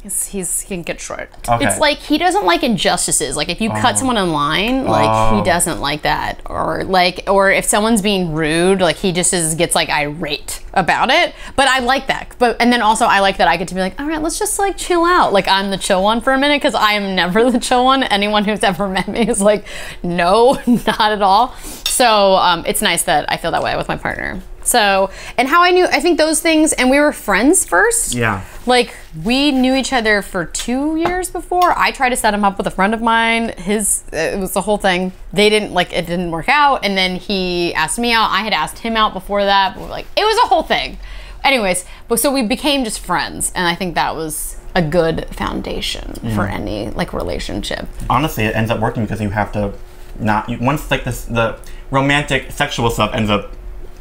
He can get short. Okay. It's like he doesn't like injustices. Like if you cut someone in line, like he doesn't like that. Or if someone's being rude, like he just gets like irate about it. But I like that. And then also I like that I get to be like, all right, let's just like chill out. Like I'm the chill one for a minute because I am never the chill one. Anyone who's ever met me is like, no, not at all. So it's nice that I feel that way with my partner. So, and how I think those things, and we were friends first. Yeah. Like, we knew each other for 2 years before. I tried to set him up with a friend of mine. It was the whole thing. It didn't work out. And then he asked me out. I had asked him out before that. But like, it was a whole thing. Anyways, so we became just friends. And I think that was a good foundation for any, like, relationship. Honestly, it ends up working because you have to once, like, the romantic sexual stuff ends up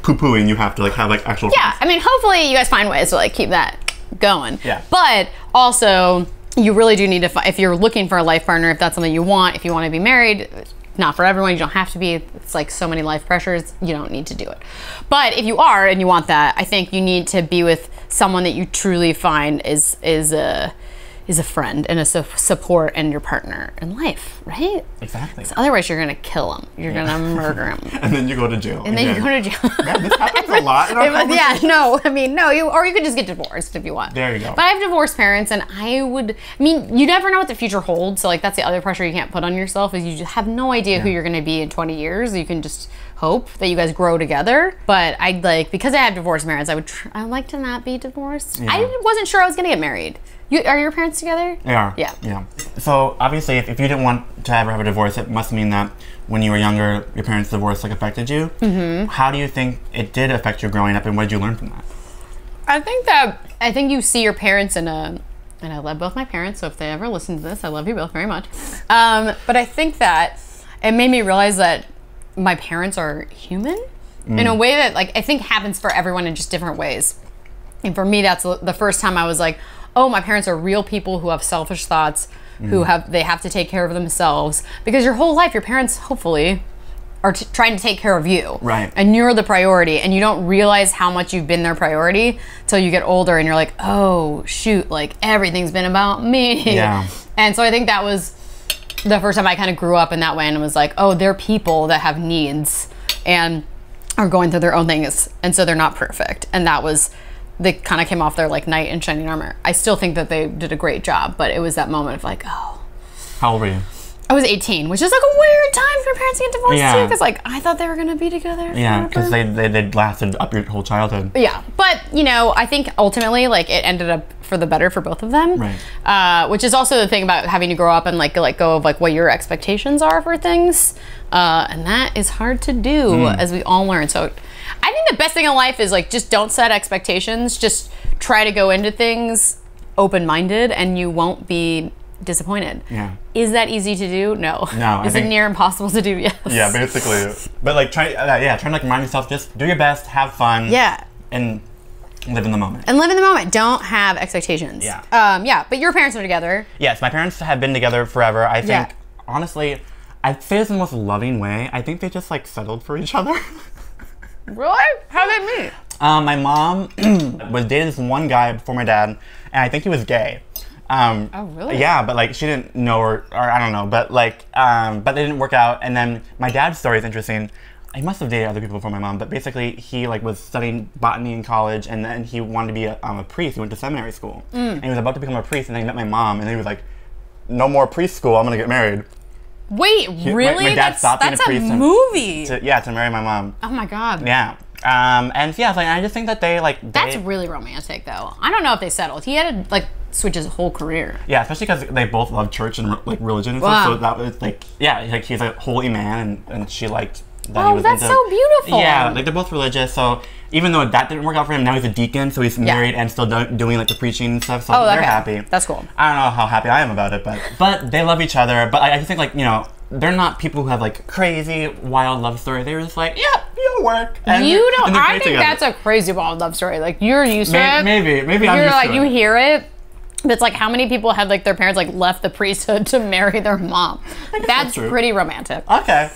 poo-pooing, you have to like have like actual friends. I mean, hopefully you guys find ways to like keep that going. Yeah. But also, you really do need to if you're looking for a life partner, if that's something you want, if you want to be married, not for everyone, you don't have to be. It's like so many life pressures, you don't need to do it. But if you are and you want that, I think you need to be with someone that you truly find is a friend and a support and your partner in life, right? Exactly. So otherwise, you're gonna kill him. You're gonna murder him. And then you go to jail. And then you go to jail. Yeah, this happens a lot in our conversation. Or you could just get divorced if you want. There you go. But I have divorced parents, and you never know what the future holds. So like that's the other pressure you can't put on yourself is you just have no idea who you're gonna be in 20 years. You can just hope that you guys grow together. But because I have divorced parents, I'd like to not be divorced. Yeah. I wasn't sure I was gonna get married. Are your parents together? They are. Yeah. So obviously, if you didn't want to ever have a divorce, it must mean that when you were younger, your parents' divorce like affected you. Mm-hmm. How do you think it did affect you growing up, and what did you learn from that? I think you see your parents and I love both my parents. So if they ever listen to this, I love you both very much. But I think that it made me realize that my parents are human in a way that like I think happens for everyone in just different ways. And for me, that's the first time I was like, oh, my parents are real people who have selfish thoughts, they have to take care of themselves. Because your whole life, your parents, hopefully, are trying to take care of you. Right. And you're the priority. And you don't realize how much you've been their priority till you get older and you're like, oh, shoot, like everything's been about me. Yeah. And so I think that was the first time I kind of grew up in that way and was like, oh, they're people that have needs and are going through their own things. And so they're not perfect. And they kind of came off their like knight in shining armor. I still think that they did a great job, but it was that moment of like, oh. How old were you? I was 18, which is like a weird time for parents to get divorced too, because like I thought they were gonna be together. Yeah, because they lasted up your whole childhood. Yeah, but I think ultimately like it ended up for the better for both of them. Right. Which is also the thing about having to grow up and like let go of like what your expectations are for things, and that is hard to do as we all learn. So I think the best thing in life is like just don't set expectations. Just try to go into things open-minded, and you won't be disappointed. Yeah. Is that easy to do? No. No. Is it near impossible to do? Yes. Yeah, basically. But like try to like remind yourself, just do your best, have fun. Yeah. And live in the moment. Don't have expectations. Yeah. But your parents are together. Yes, my parents have been together forever. I think honestly, I'd say this in the most loving way. I think they just like settled for each other. Really? How did they meet? My mom was dating this one guy before my dad, and I think he was gay. Oh, really? Yeah, but like she didn't know, or I don't know, but like, but they didn't work out. And then my dad's story is interesting. He must have dated other people before my mom, but basically he like was studying botany in college, and then he wanted to be a priest. He went to seminary school, and he was about to become a priest, and then he met my mom, and then he was like, "No more priest school. I'm gonna get married." Wait, really? My dad stopped being a priest. That's a movie. To marry my mom. Oh my god. Yeah. And yeah, like I just think that they like. That's really romantic, though. I don't know if they settled. He had to like switch his whole career. Yeah, especially because they both love church and like religion and stuff. So that was like, like he's a holy man, and she liked that he was that's so beautiful. Yeah, like they're both religious. So even though that didn't work out for him, now he's a deacon, so he's married and still doing like the preaching and stuff. So they're happy. That's cool. I don't know how happy I am about it, but they love each other. But I just think like they're not people who have like crazy wild love stories. They're just like, it'll work. And you don't. I think that's a crazy wild love story. Like you're used to it. Maybe I'm used like to you it. hear it. It's like how many people had like their parents like left the priesthood to marry their mom. That's pretty romantic. Okay.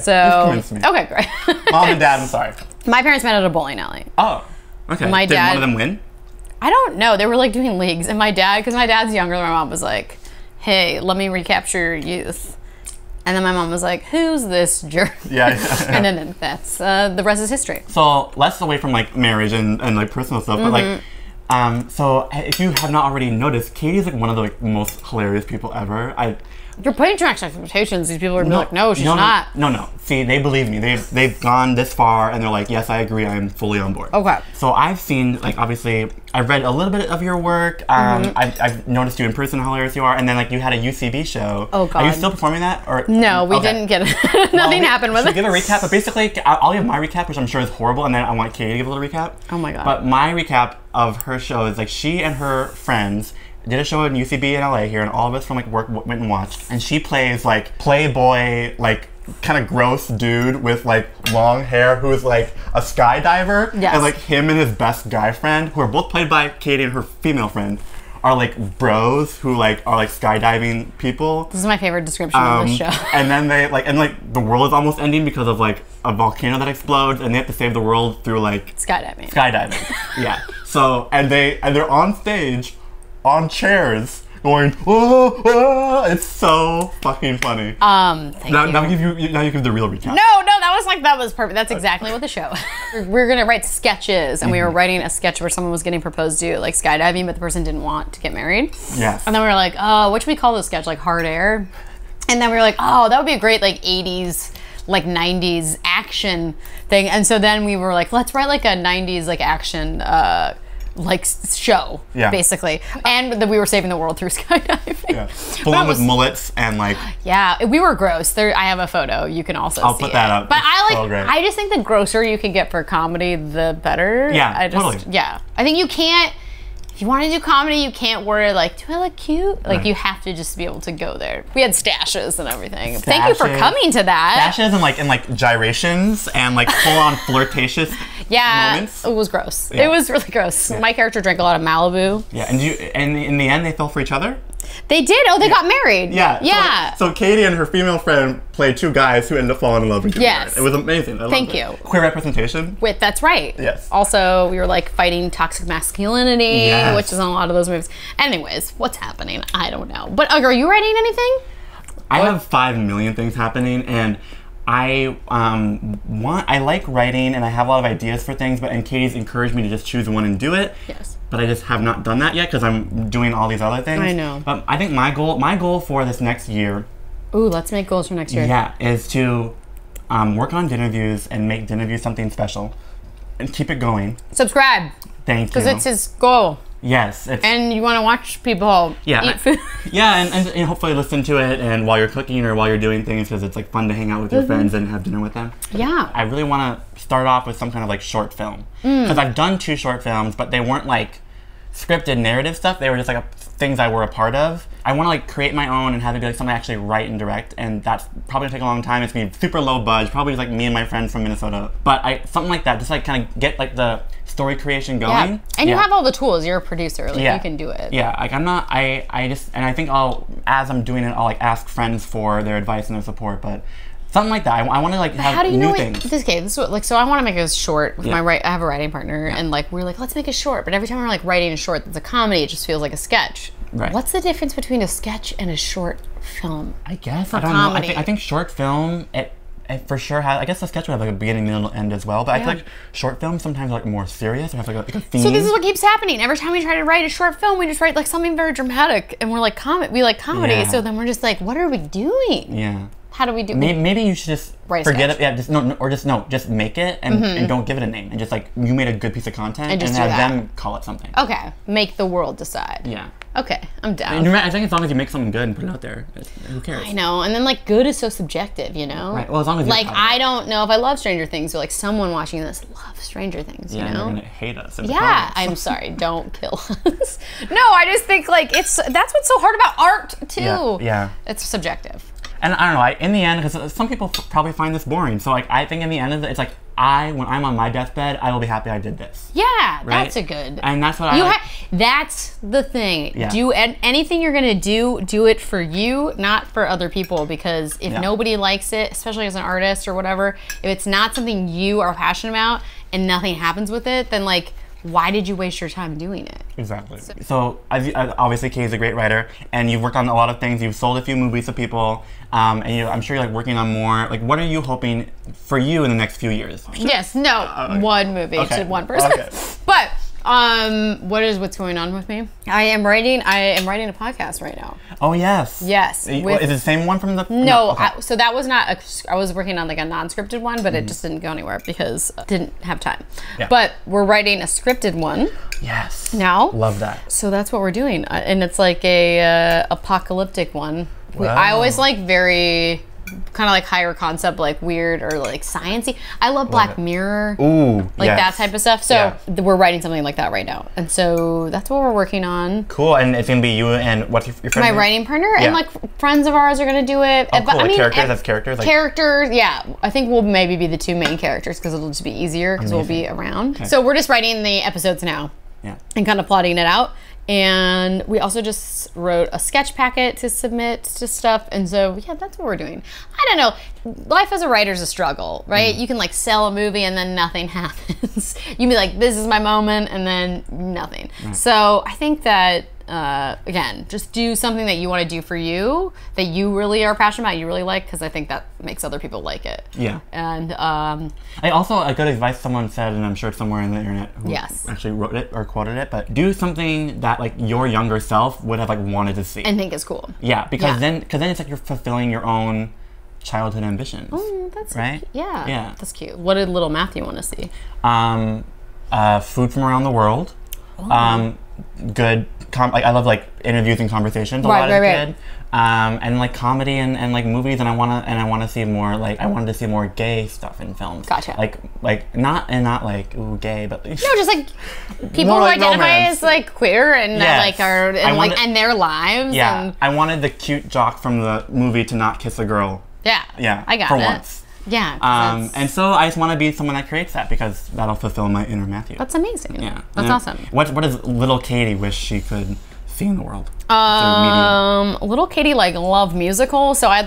So just me. okay, great. Mom and dad, I'm sorry. My parents met at a bowling alley. Oh, okay. My Did dad, one of them win? I don't know. They were like doing leagues, and my dad, because my dad's younger, my mom was like, "Hey, let me recapture your youth." And then my mom was like, "Who's this jerk?" Yeah. And then that's the rest is history. So less away from like marriage and like personal stuff, but like, so if you have not already noticed, Katie's like one of the like, most hilarious people ever. You're putting too much expectations. These people are gonna be like, "No, she's not." No. See, they believe me. They've gone this far, and they're like, "Yes, I agree. I'm fully on board." Okay. So I've seen, like, obviously, I've read a little bit of your work. I've noticed you in person, how hilarious you are, and then like you had a UCB show. Oh God. Are you still performing that? Or no, we okay. didn't get it. Nothing happened with it. it. Give a recap, but basically, I'll give my recap, which I'm sure is horrible, and then I want Katie to give a little recap. Oh my God. But my recap of her show is like she and her friends did a show in UCB in LA here, and all of us from like work went and watched. And she plays like playboy, like kind of gross dude with like long hair who's like a skydiver. Yes. And like him and his best guy friend, who are both played by Katie and her female friend, are like bros who like are like skydiving people. This is my favorite description of this show. And then they like, and like the world is almost ending because of like a volcano that explodes, and they have to save the world through like Skydiving. Yeah. So and they're on stage on chairs going, oh, oh, it's so fucking funny. Thank you. Now you give the real recap. No, that was perfect. That's exactly what the show. We're gonna write sketches, and we were writing a sketch where someone was getting proposed to, like skydiving, but the person didn't want to get married. Yes. And then we were like, oh, what should we call this sketch? Like Hard Air. And then we were like, oh, that would be a great like 80s, like 90s action thing. And so then we were like, let's write like a 90s like action like show, basically. And then we were saving the world through skydiving. Yeah. Full on with mullets and like. Yeah, we were gross. I have a photo. You can also I'll see put that up. But It's I just think the grosser you can get for comedy, the better. Yeah, totally. Yeah. I think you can't, if you want to do comedy, you can't worry like, do I look cute? Like you have to just be able to go there. We had stashes and everything. Thank you for coming to that. Stashes and like gyrations and like full on flirtatious moments. It was gross. Yeah. It was really gross. Yeah. My character drank a lot of Malibu. Yeah, and in the end they fell for each other? They did. Oh, they got married. Yeah. Yeah. So Katie and her female friend played two guys who ended up falling in love with each other. Yes. It was amazing. Thank you. Queer representation. That's right. Yes. Also, we were like fighting toxic masculinity, which is in a lot of those movies. Anyways, what's happening? I don't know. But are you writing anything? I have 5 million things happening, and I like writing, and I have a lot of ideas for things, and Katie's encouraged me to just choose one and do it. Yes. But I just have not done that yet because I'm doing all these other things. I know. But I think my goal for this next year. Ooh, let's make goals for next year. Yeah, is to work on Dinnerviews and make Dinnerviews something special, and keep it going. Subscribe. Thank you. Because it's his goal. Yes. And you want to watch people eat food. Yeah, and hopefully listen to it and while you're cooking or while you're doing things because it's like fun to hang out with your friends and have dinner with them. Yeah. I really want to start off with some kind of like short film. Because I've done 2 short films, but they weren't like scripted narrative stuff. They were just like things I were a part of. I want to like create my own and have it be like something I actually write and direct, and that's probably gonna take a long time. It's gonna be super low budget, probably just like me and my friends from Minnesota. But something like that, just like kind of get like the story creation going. Yeah. And you have all the tools. You're a producer. Like you can do it. Yeah. Like I'm not. I just, and I think as I'm doing it, I'll like ask friends for their advice and their support. But something like that. I want to like have how do you new know things. This is what, like, so I want to make a short with I have a writing partner, and like we're like, let's make a short. But every time we're like writing a short that's a comedy, it just feels like a sketch. Right. What's the difference between a sketch and a short film? I guess I don't know. I think short film it for sure has. I guess the sketch would have like a beginning, middle, and end as well. But I feel like short films sometimes are like more serious. They have like a theme. So this is what keeps happening. Every time we try to write a short film, we just write like something very dramatic, and we're like we like comedy. Yeah. So then we're just like, what are we doing? Yeah. How do we do? Maybe you should just forget it. Yeah, just make it and don't give it a name, and just like you made a good piece of content and have them call it something. Okay, make the world decide. Yeah. Okay, I'm down. And I think as long as you make something good and put it out there, who cares? I know, and then like good is so subjective, you know. Right. Well, as long as like I don't know if I love Stranger Things, or like someone watching this loves Stranger Things. Yeah, you know, they're gonna hate us. Yeah, I'm sorry. Don't kill us. No, I just think like that's what's so hard about art too. Yeah. It's subjective. And I don't know. In the end, because some people probably find this boring, so like I think in the end of it, it's like when I'm on my deathbed, I will be happy I did this. Yeah, right? That's a good. And that's what that's the thing. Yeah. Do anything you're gonna do it for you, not for other people. Because if nobody likes it, especially as an artist or whatever, if it's not something you are passionate about and nothing happens with it, then like, why did you waste your time doing it? Exactly. So obviously, Katie's a great writer, and you've worked on a lot of things. You've sold a few movies to people, and I'm sure you're like working on more. Like, what are you hoping for you in the next few years? Yes, no, one movie to one person. Okay. But what's going on with me? I am writing a podcast right now. Oh yes. Yes. Is it the same one from the? No, Okay. so that was not. I was working on like a non-scripted one, but it just didn't go anywhere because I didn't have time. Yeah. But we're writing a scripted one Yes. now. Love that. So that's what we're doing, and it's like a apocalyptic one. Wow. I always like very kind of like higher concept, like weird or like sciencey. I love Black Mirror. Ooh. Like yes. that type of stuff. So we're writing something like that right now. And so that's what we're working on. Cool. And it's going to be you and what's your friend? My name? writing partner Yeah. and like friends of ours are going to do it. Oh, But cool. I Like mean, characters as characters? Like... Characters, yeah. I think we'll maybe be the two main characters because it'll just be easier because we'll be around. Okay. So we're just writing the episodes now. Yeah. And kind of plotting it out. And we also just wrote a sketch packet to submit to stuff. And so, yeah, that's what we're doing. I don't know. Life as a writer is a struggle, right? You can like sell a movie and then nothing happens. You can be like, this is my moment, and then nothing. Right. So I think that, again, just do something that you want to do for you, that you really are passionate about, you really like, because I think that makes other people like it. Yeah. And I also, a good advice someone said, and I'm sure it's somewhere on the internet who actually wrote it or quoted it, but do something that like your younger self would have like wanted to see. And think is cool. Yeah, because then it's like you're fulfilling your own childhood ambitions. Oh, that's right. Yeah, that's cute. What did little Matthew want to see? Food from around the world. Oh. Good. Like I love like interviews and conversations a lot as a kid. And like comedy and like movies, and I wanna see more like I wanted to see more gay stuff in films. Gotcha. Like not like ooh gay, but no, just like people who like identify romance. as like queer and like are and their lives. Yeah, and I wanted the cute jock from the movie to not kiss a girl. Yeah, I got for it. once. Yeah. And so I just want to be someone that creates that because that'll fulfill my inner Matthew. That's amazing. Yeah, that's awesome. What does little Katie wish she could see in the world? Little Katie like love musicals, so so I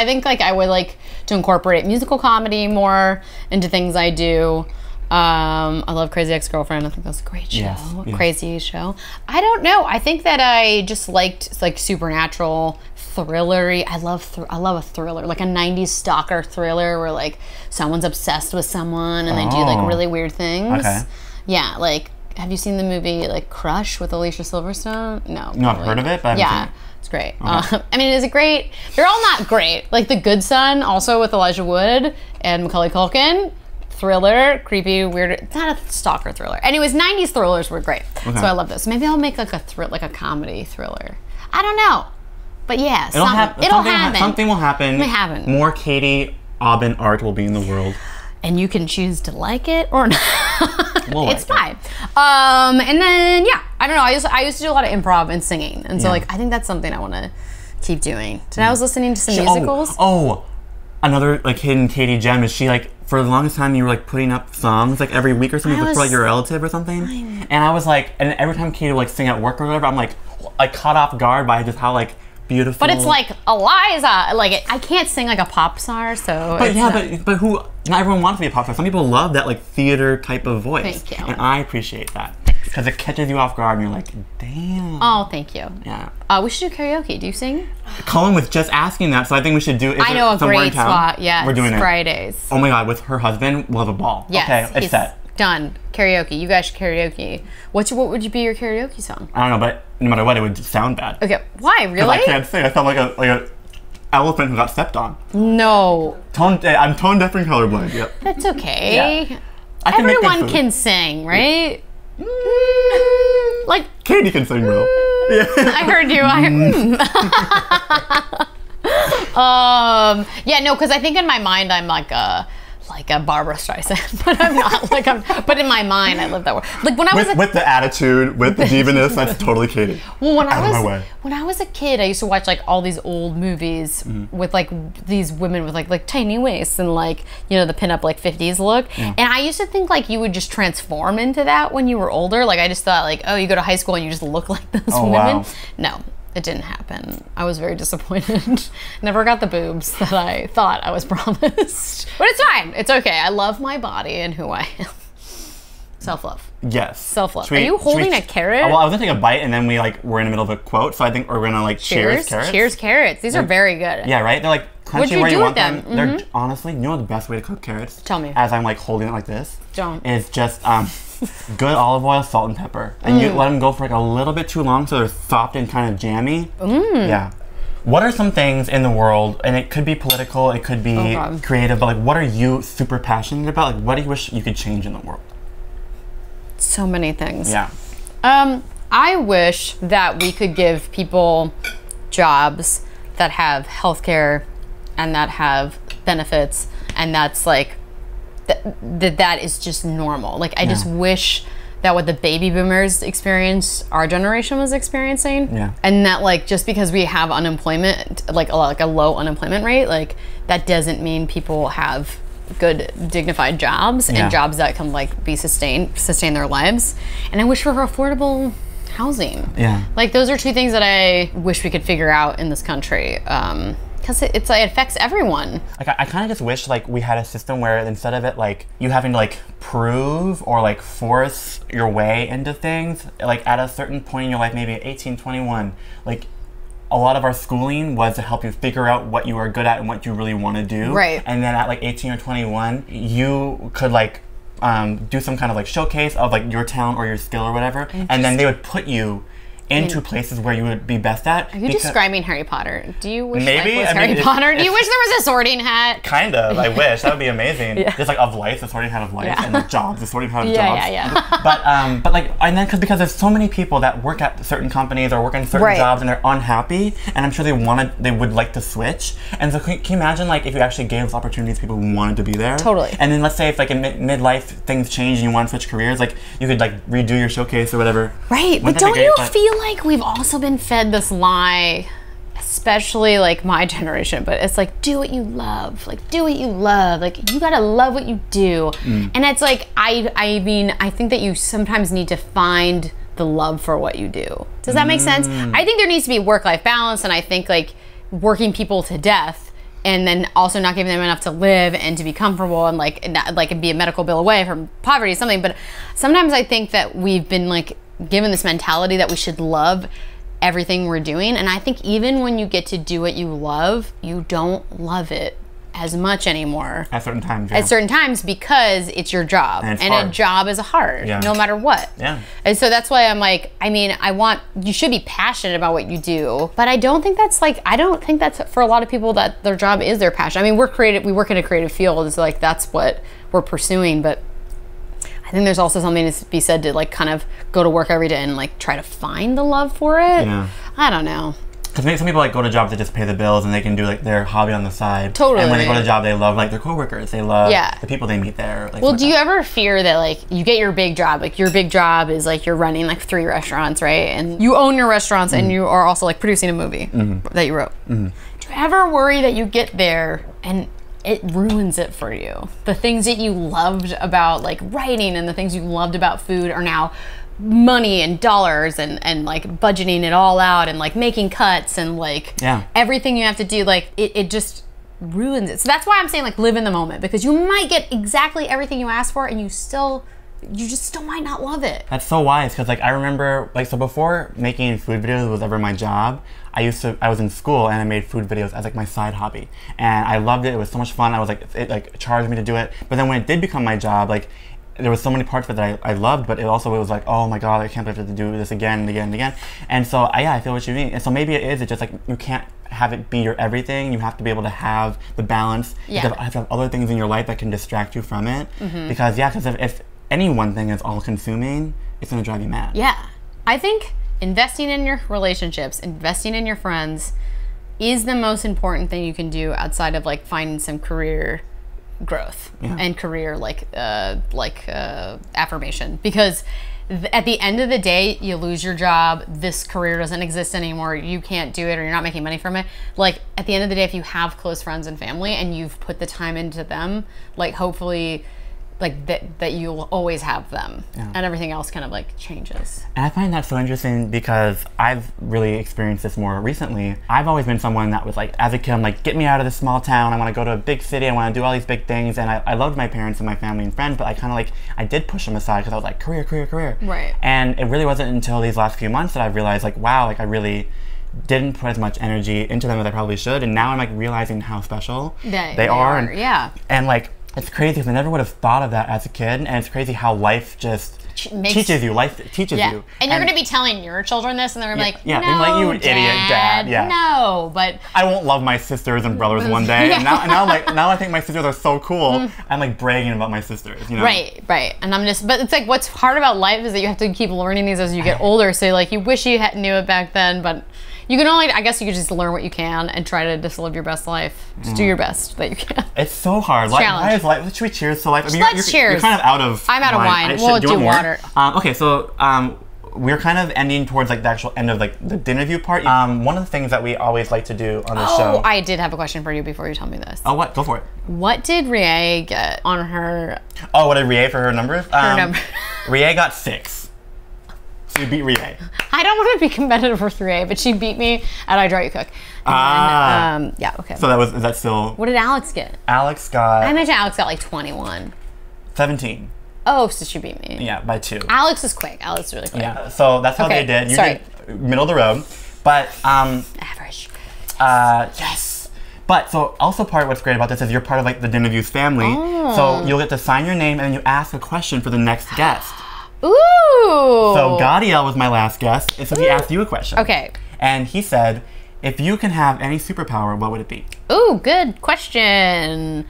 think like I would like to incorporate musical comedy more into things I do. I love Crazy Ex-Girlfriend. I think that's a great show. Yes. Crazy show. I don't know. I think that I just liked like supernatural, thrillery. I love a thriller, like a 90s stalker thriller where like someone's obsessed with someone and they do like really weird things. Okay. Yeah, like have you seen the movie like Crush with Alicia Silverstone? No. No, I've heard of it, but I haven't seen it. It's great. I mean, is it great? They're all not great. Like The Good Son, also with Elijah Wood and Macaulay Culkin. Thriller, creepy, weird. It's not a stalker thriller. Anyways, 90s thrillers were great. Okay. So I love this. Maybe I'll make like a comedy thriller. I don't know. But yeah, it'll happen. Something will happen. It may happen. More Katie Aubin art will be in the world. And you can choose to like it or not. It's fine. It. And then I don't know. I used to do a lot of improv and singing, and so like I think that's something I want to keep doing. Today I was listening to some musicals. Another like hidden Katie gem is she like for the longest time you were like putting up songs like every week or something for like your relative or something. And I was like, and every time Katie would like sing at work or whatever, I'm like caught off guard by just how like beautiful. But it's like Eliza, like I can't sing like a pop star, so. But but who? Not everyone wants to be a pop star. Some people love that like theater type of voice. Thank you. And I appreciate that because it catches you off guard and you're like, damn. Oh, thank you. Yeah. We should do karaoke. Do you sing? Colin was just asking that, so I think we should do it. I know a great spot. Yeah, we're doing it Fridays. Oh my god, with her husband, we'll have a ball. Yes, okay, it's set. Done. Karaoke. You guys should karaoke. What would you be your karaoke song? I don't know, but no matter what, it would sound bad. Okay. Why? Really? I can't sing. I sound like a elephant who got stepped on. No. I'm tone deaf and colorblind. Yep. That's okay. Yeah. Everyone can sing, right? Yeah. Like Katie can sing, bro. Yeah. I heard you. Yeah, no, because I think in my mind I'm like a Barbara Streisand, but I'm not. But in my mind I live that way. Like when I was with the attitude, with the divaness, that's totally Katie. Well, when I was a kid, I used to watch like all these old movies with like these women with like tiny waists and like the pinup like 50s look. Yeah. And I used to think like you would just transform into that when you were older. Like I just thought like, oh, you go to high school and you just look like those women. Wow. No. It didn't happen. I was very disappointed. Never got the boobs that I thought I was promised. But it's fine. It's okay. I love my body and who I am. Self-love. Yes. Self-love. Are you holding a carrot? Well, I was gonna take a bite, and then we're in the middle of a quote, so I think we're gonna like cheers carrots. Cheers carrots. These are very good. Yeah, right? They're like What'd crunchy you where do you with want them? them. They're honestly, you know the best way to cook carrots? Tell me. As I'm like holding it like this. Don't. Is just good olive oil, salt, and pepper. And you let them go for like a little bit too long so they're soft and kind of jammy. Yeah. What are some things in the world, and it could be political, it could be creative, but like what are you super passionate about? Like what do you wish you could change in the world? So many things. Yeah. I wish that we could give people jobs that have healthcare and that have benefits, and that's like that is just normal. Like I just wish that what the baby boomers experienced, our generation was experiencing. Yeah. And that like just because we have unemployment, like a low unemployment rate, like that doesn't mean people have good dignified jobs and jobs that can like be sustain their lives. And I wish for affordable housing. Yeah. Like those are two things that I wish we could figure out in this country. Because it affects everyone. Like I kind of just wish like we had a system where instead of it like you having to like prove or like force your way into things, like at a certain point in your life, maybe at 18, 21, like a lot of our schooling was to help you figure out what you are good at and what you really want to do. Right. And then at like 18 or 21, you could like do some kind of like showcase of like your talent or your skill or whatever, and then they would put you into places where you would be best at. Are you describing Harry Potter? Do you wish Maybe? life was Harry Potter? Do you wish there was a sorting hat? Kind of. I wish. That would be amazing. Just like of life, the sorting hat of life, and the jobs, the sorting hat of jobs. Yeah. But like, and then because there's so many people that work at certain companies or work in certain jobs and they're unhappy, and I'm sure they would like to switch. And so can you imagine like if you actually gave those opportunities to people who wanted to be there? Totally. And then let's say if like in midlife things change and you want to switch careers, like you could like redo your showcase or whatever. Right. But don't you feel like we've also been fed this lie, especially like my generation, but it's like, do what you love, like do what you love, like you gotta love what you do. And it's like, I mean, I think that you sometimes need to find the love for what you do. Does that make sense? I think there needs to be work-life balance, and I think like working people to death and then also not giving them enough to live and to be comfortable and like be a medical bill away from poverty is something. But sometimes I think that we've been like given this mentality that we should love everything we're doing, and I think even when you get to do what you love, you don't love it as much anymore at certain times. At certain times, because it's your job, and a job is hard, no matter what. And so that's why I'm like, I mean, you should be passionate about what you do, but I don't think that's for a lot of people that their job is their passion. I mean, we're creative, we work in a creative field, it's like that's what we're pursuing, but I think there's also something to be said to like kind of go to work every day and like try to find the love for it. I don't know. Because some people like go to jobs that just pay the bills and they can do like their hobby on the side. Totally. And when they go to a job, they love like their coworkers. They love the people they meet there. Like, well, do you ever fear that like you get your big job? Like your big job is like you're running like 3 restaurants, right? And you own your restaurants and you are also like producing a movie that you wrote. Do you ever worry that you get there and it ruins it for you? The things that you loved about like writing and the things you loved about food are now money and dollars and like budgeting it all out and like making cuts and like everything you have to do, like it just ruins it. So that's why I'm saying like live in the moment, because you might get exactly everything you asked for and you just still might not love it. That's so wise, because like I remember like, so before making food videos was ever my job, I was in school and I made food videos as like my side hobby, and I loved it. It was so much fun. I was like, it like charged me to do it. But then when it did become my job, like there was so many parts of it that I loved, but it was like, oh my god, I can't believe I have to do this again and again and again. And so I feel what you mean. And so maybe it's just like you can't have it be your everything. You have to be able to have the balance. You have to have other things in your life that can distract you from it. Because if any one thing is all consuming, it's gonna drive you mad. I think investing in your relationships, investing in your friends is the most important thing you can do outside of like finding some career growth and career affirmation, because at the end of the day you lose your job, this career doesn't exist anymore, you can't do it or you're not making money from it. Like at the end of the day, if you have close friends and family and you've put the time into them, like hopefully like that you'll always have them, and everything else kind of like changes. And I find that so interesting because I've really experienced this more recently. I've always been someone that was like, as a kid, I'm like, get me out of this small town. I want to go to a big city. I want to do all these big things. And I loved my parents and my family and friends, but I kind of like, I did push them aside because I was like, career, career, career. Right. And it really wasn't until these last few months that I realized like, wow, like I really didn't put as much energy into them as I probably should. And now I'm like realizing how special they are. And, yeah. And like, it's crazy because I never would have thought of that as a kid. And it's crazy how life just teaches you. Life teaches you. And you're going to be telling your children this, and they're like, no, they're like, you idiot dad. Yeah. No, but I won't love my sisters and brothers one day. And now I think my sisters are so cool. I'm like bragging about my sisters, you know? Right. And but it's like, what's hard about life is that you have to keep learning these as you get older. So like, you wish you knew it back then, but you can only, I guess you could just learn what you can and try to just live your best life. Just do your best that you can. It's so hard. Why is life? Should we cheers to life? I mean, let's cheers. You're kind of out of I'm out of wine. We'll do water. Okay, so we're kind of ending towards like the actual end of like the dinner view part. One of the things that we always like to do on the show. Oh, I did have a question for you before you tell me this. Oh, what? Go for it. What did Rie get on her? Oh, what did Rie for her numbers? Her number. Rie got 6. So you beat Rie. I don't want to be competitive with Rie, but she beat me at I Draw You Cook. And then, yeah, okay. So is that still? What did Alex get? Alex got. I imagine Alex got like 21. 17. Oh, so she beat me. Yeah, by 2. Alex is quick. Alex is really quick. Yeah, so that's how they did. You did middle of the road. But, average. Yes. But, so also what's great about this is you're part of like the Dinner Views family. Oh. So you'll get to sign your name and then you ask a question for the next guest. Ooh. So Gadiel was my last guest, and so he asked you a question. Okay. And he said, if you can have any superpower, what would it be? Ooh, good question.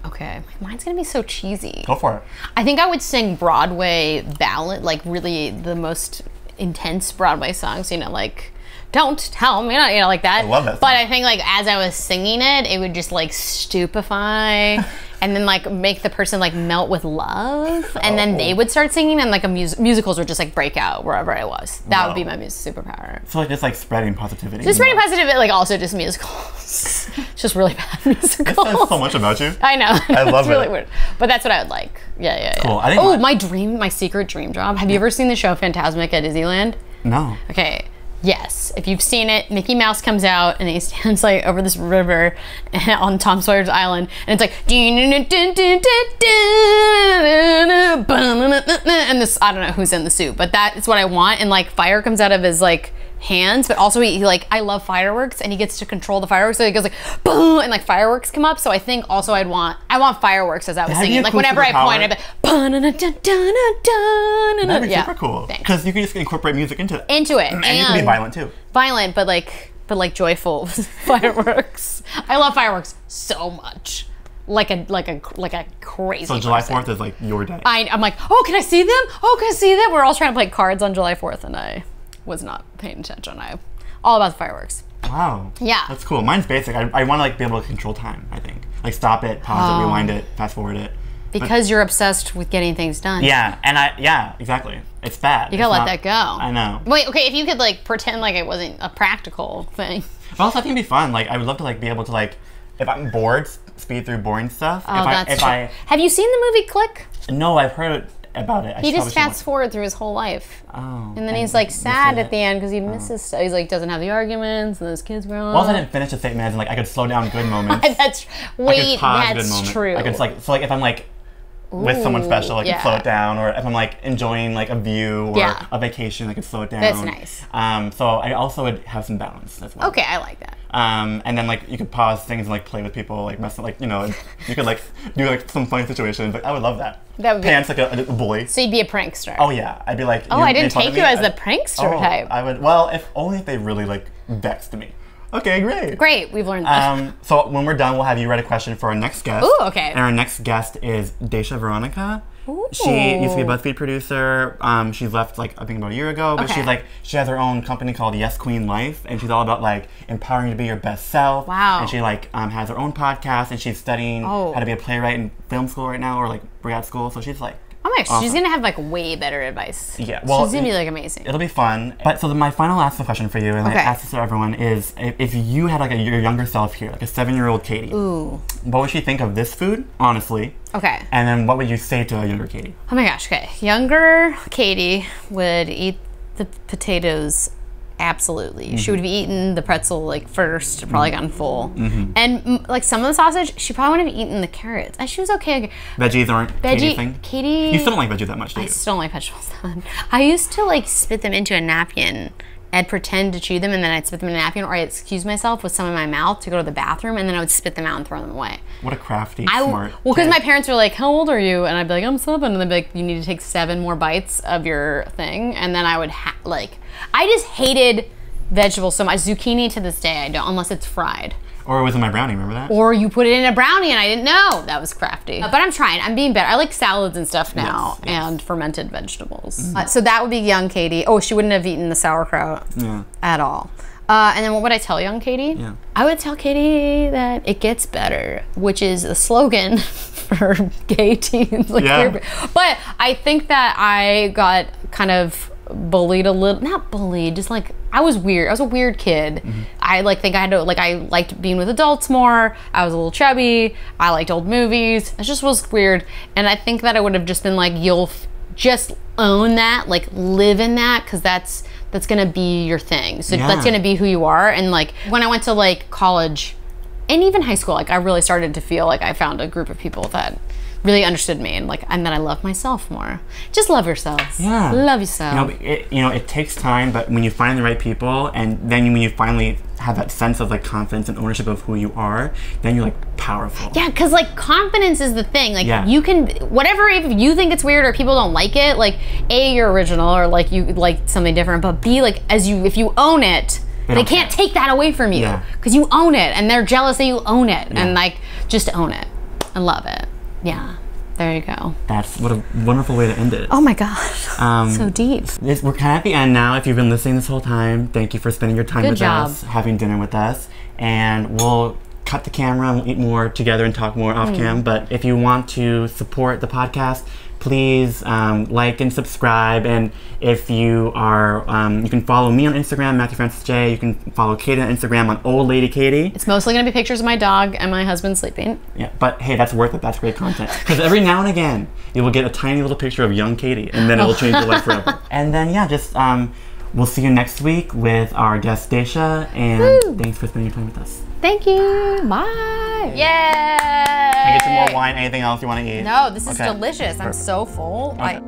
Okay, mine's gonna be so cheesy. Go for it. I think I would sing Broadway ballad, like really the most intense Broadway songs. You know, like "Don't Tell Me," you know, like that. I love that song. But I think like as I was singing it, it would just like stupefy. And then like make the person like melt with love, and then they would start singing, and like musicals would just like break out wherever I was. That would be my superpower. So like just like spreading positivity. Just spreading positivity, like also just musicals. It's just really bad musicals. It says so much about you. I know. I love it's really weird, but that's what I would like. Yeah. Cool. I think my secret dream job. Have you ever seen the show Fantasmic at Disneyland? No. Okay. Yes, if you've seen it, Mickey Mouse comes out and he stands like over this river on Tom Sawyer's Island, and it's like and this, I don't know who's in the suit, but that is what I want. And like fire comes out of his like hands, but also he like, I love fireworks, and he gets to control the fireworks, so he goes like boom, and like fireworks come up. So I think also I want fireworks as I was singing, like whenever I point, I'd be that'd be super cool because you can just incorporate music into it. And you can be violent too. Violent, but like joyful fireworks. I love fireworks so much. Like a crazy. So July 4th is like your day. I'm like, oh, can I see them? Oh, can I see them? We're all trying to play cards on July 4th, and I was not paying attention. All about the fireworks. Wow. Yeah. That's cool. Mine's basic. I want to like be able to control time, I think. Like stop it, pause it, rewind it, fast forward it. Because you're obsessed with getting things done. Yeah, and exactly. It's bad. You gotta let that go. I know. Wait, okay, if you could like pretend like it wasn't a practical thing. But also I think it'd be fun. Like I would love to like be able to like, if I'm bored, speed through boring stuff. Oh, that's true. Have you seen the movie Click? No, I've heard about it. He just fast forward through his whole life. Oh. And then he's like sad at the end because he misses stuff. He's like doesn't have the arguments and those kids grow up. Well, I didn't finish the statement as in like I could slow down good moments. That's true. I could so like if I'm like with someone special, I can slow it down, or if I'm like enjoying like a view or a vacation, I can slow it down. That's nice. So I also would have some balance as well. Okay, I like that. And then like you could pause things and like play with people, like mess with, like, you know, you could like do like some funny situations. Like I would love that. That would be Pants like a bully. So you'd be a prankster. Oh yeah, I'd be like. Oh, I didn't take you as the prankster type. I would. Well, if only if they really like vexed me. Okay, great. Great, we've learned that. So when we're done, we'll have you write a question for our next guest. Ooh, okay. And our next guest is Daisha Veronica. Ooh. She used to be a BuzzFeed producer. She's left like I think about a year ago, but she has her own company called Yes Queen Life, and she's all about like empowering you to be your best self. Wow. And she like has her own podcast, and she's studying how to be a playwright in film school right now, or like grad school. So she's like Oh my gosh, she's Awesome. gonna have like way better advice. Yeah, well, she's gonna be like amazing. It'll be fun. But so my final last question for you, and I Okay. ask this to everyone, is if you had like your younger self here, like a 7-year-old Katie, Ooh. what would she think of this food, honestly? Okay. And then what would you say to a younger Katie? Oh my gosh, okay. Younger Katie would eat the potatoes absolutely. She would have eaten the pretzel like first, probably gotten full. And like some of the sausage, she probably wouldn't have eaten the carrots. And she was okay. Veggies aren't Katie thing? Katie. You still don't like veggies that much, do I you? still don't like vegetables that much. I used to like spit them into a napkin and pretend to chew them, and then I'd spit them in a napkin, or I'd excuse myself with some in my mouth to go to the bathroom, and then I would spit them out and throw them away. What a crafty, smart Well, because kid. my parents were like, "How old are you?" And I'd be like, "I'm 7." And they'd be like, "You need to take 7 more bites of your thing." And then I would I just hated vegetables so much. Zucchini to this day I don't, unless it's fried. Or it was in my brownie, remember that? Or you put it in a brownie and I didn't know. That was crafty. But I'm trying. I'm being better. I like salads and stuff now, Yes. and fermented vegetables. So that would be young Katie. Oh, she wouldn't have eaten the sauerkraut at all. And then what would I tell young Katie? Yeah. I would tell Katie that it gets better, which is a slogan for gay teens. Like, Yeah. but I think that I got kind of bullied a little, not bullied, just like I was weird. I was a weird kid. I think I had to, I liked being with adults more. I was a little chubby. I liked old movies. It just was weird. And I think that I would have just been like, you'll just own that, like live in that, because that's gonna be your thing. So that's gonna be who you are. And like when I went to like college and even high school, like I really started to feel like I found a group of people that really understood me, and then I love myself more. Just love yourselves. Yeah. Love yourself. It takes time, but when you find the right people, and then when you finally have that sense of like confidence and ownership of who you are, then you're like powerful. Yeah, because like confidence is the thing. Like you can, whatever, if you think it's weird or people don't like it, like A, you're original, or like you like something different, but B, like if you own it, they can't take that away from you, because you own it, and they're jealous that you own it, and like just own it and love it. Yeah, there you go. What a wonderful way to end it. Oh my gosh, so deep. We're kind of at the end now. If you've been listening this whole time, thank you for spending your time with us, having dinner with us, and we'll cut the camera and we'll eat more together and talk more off cam. But if you want to support the podcast, please like and subscribe. And if you are, you can follow me on Instagram, Matthew Francis J. You can follow Katie on Instagram on Old Lady Katie. It's mostly gonna be pictures of my dog and my husband sleeping. Yeah, but hey, that's worth it. That's great content. Because every now and again, you will get a tiny little picture of young Katie, and then it will change your life forever. And then we'll see you next week with our guest Daisha, and thanks for spending your time with us. Thank you. Bye. Yay! Can I get some more wine? Anything else you want to eat? No, this is delicious. I'm so full. Okay.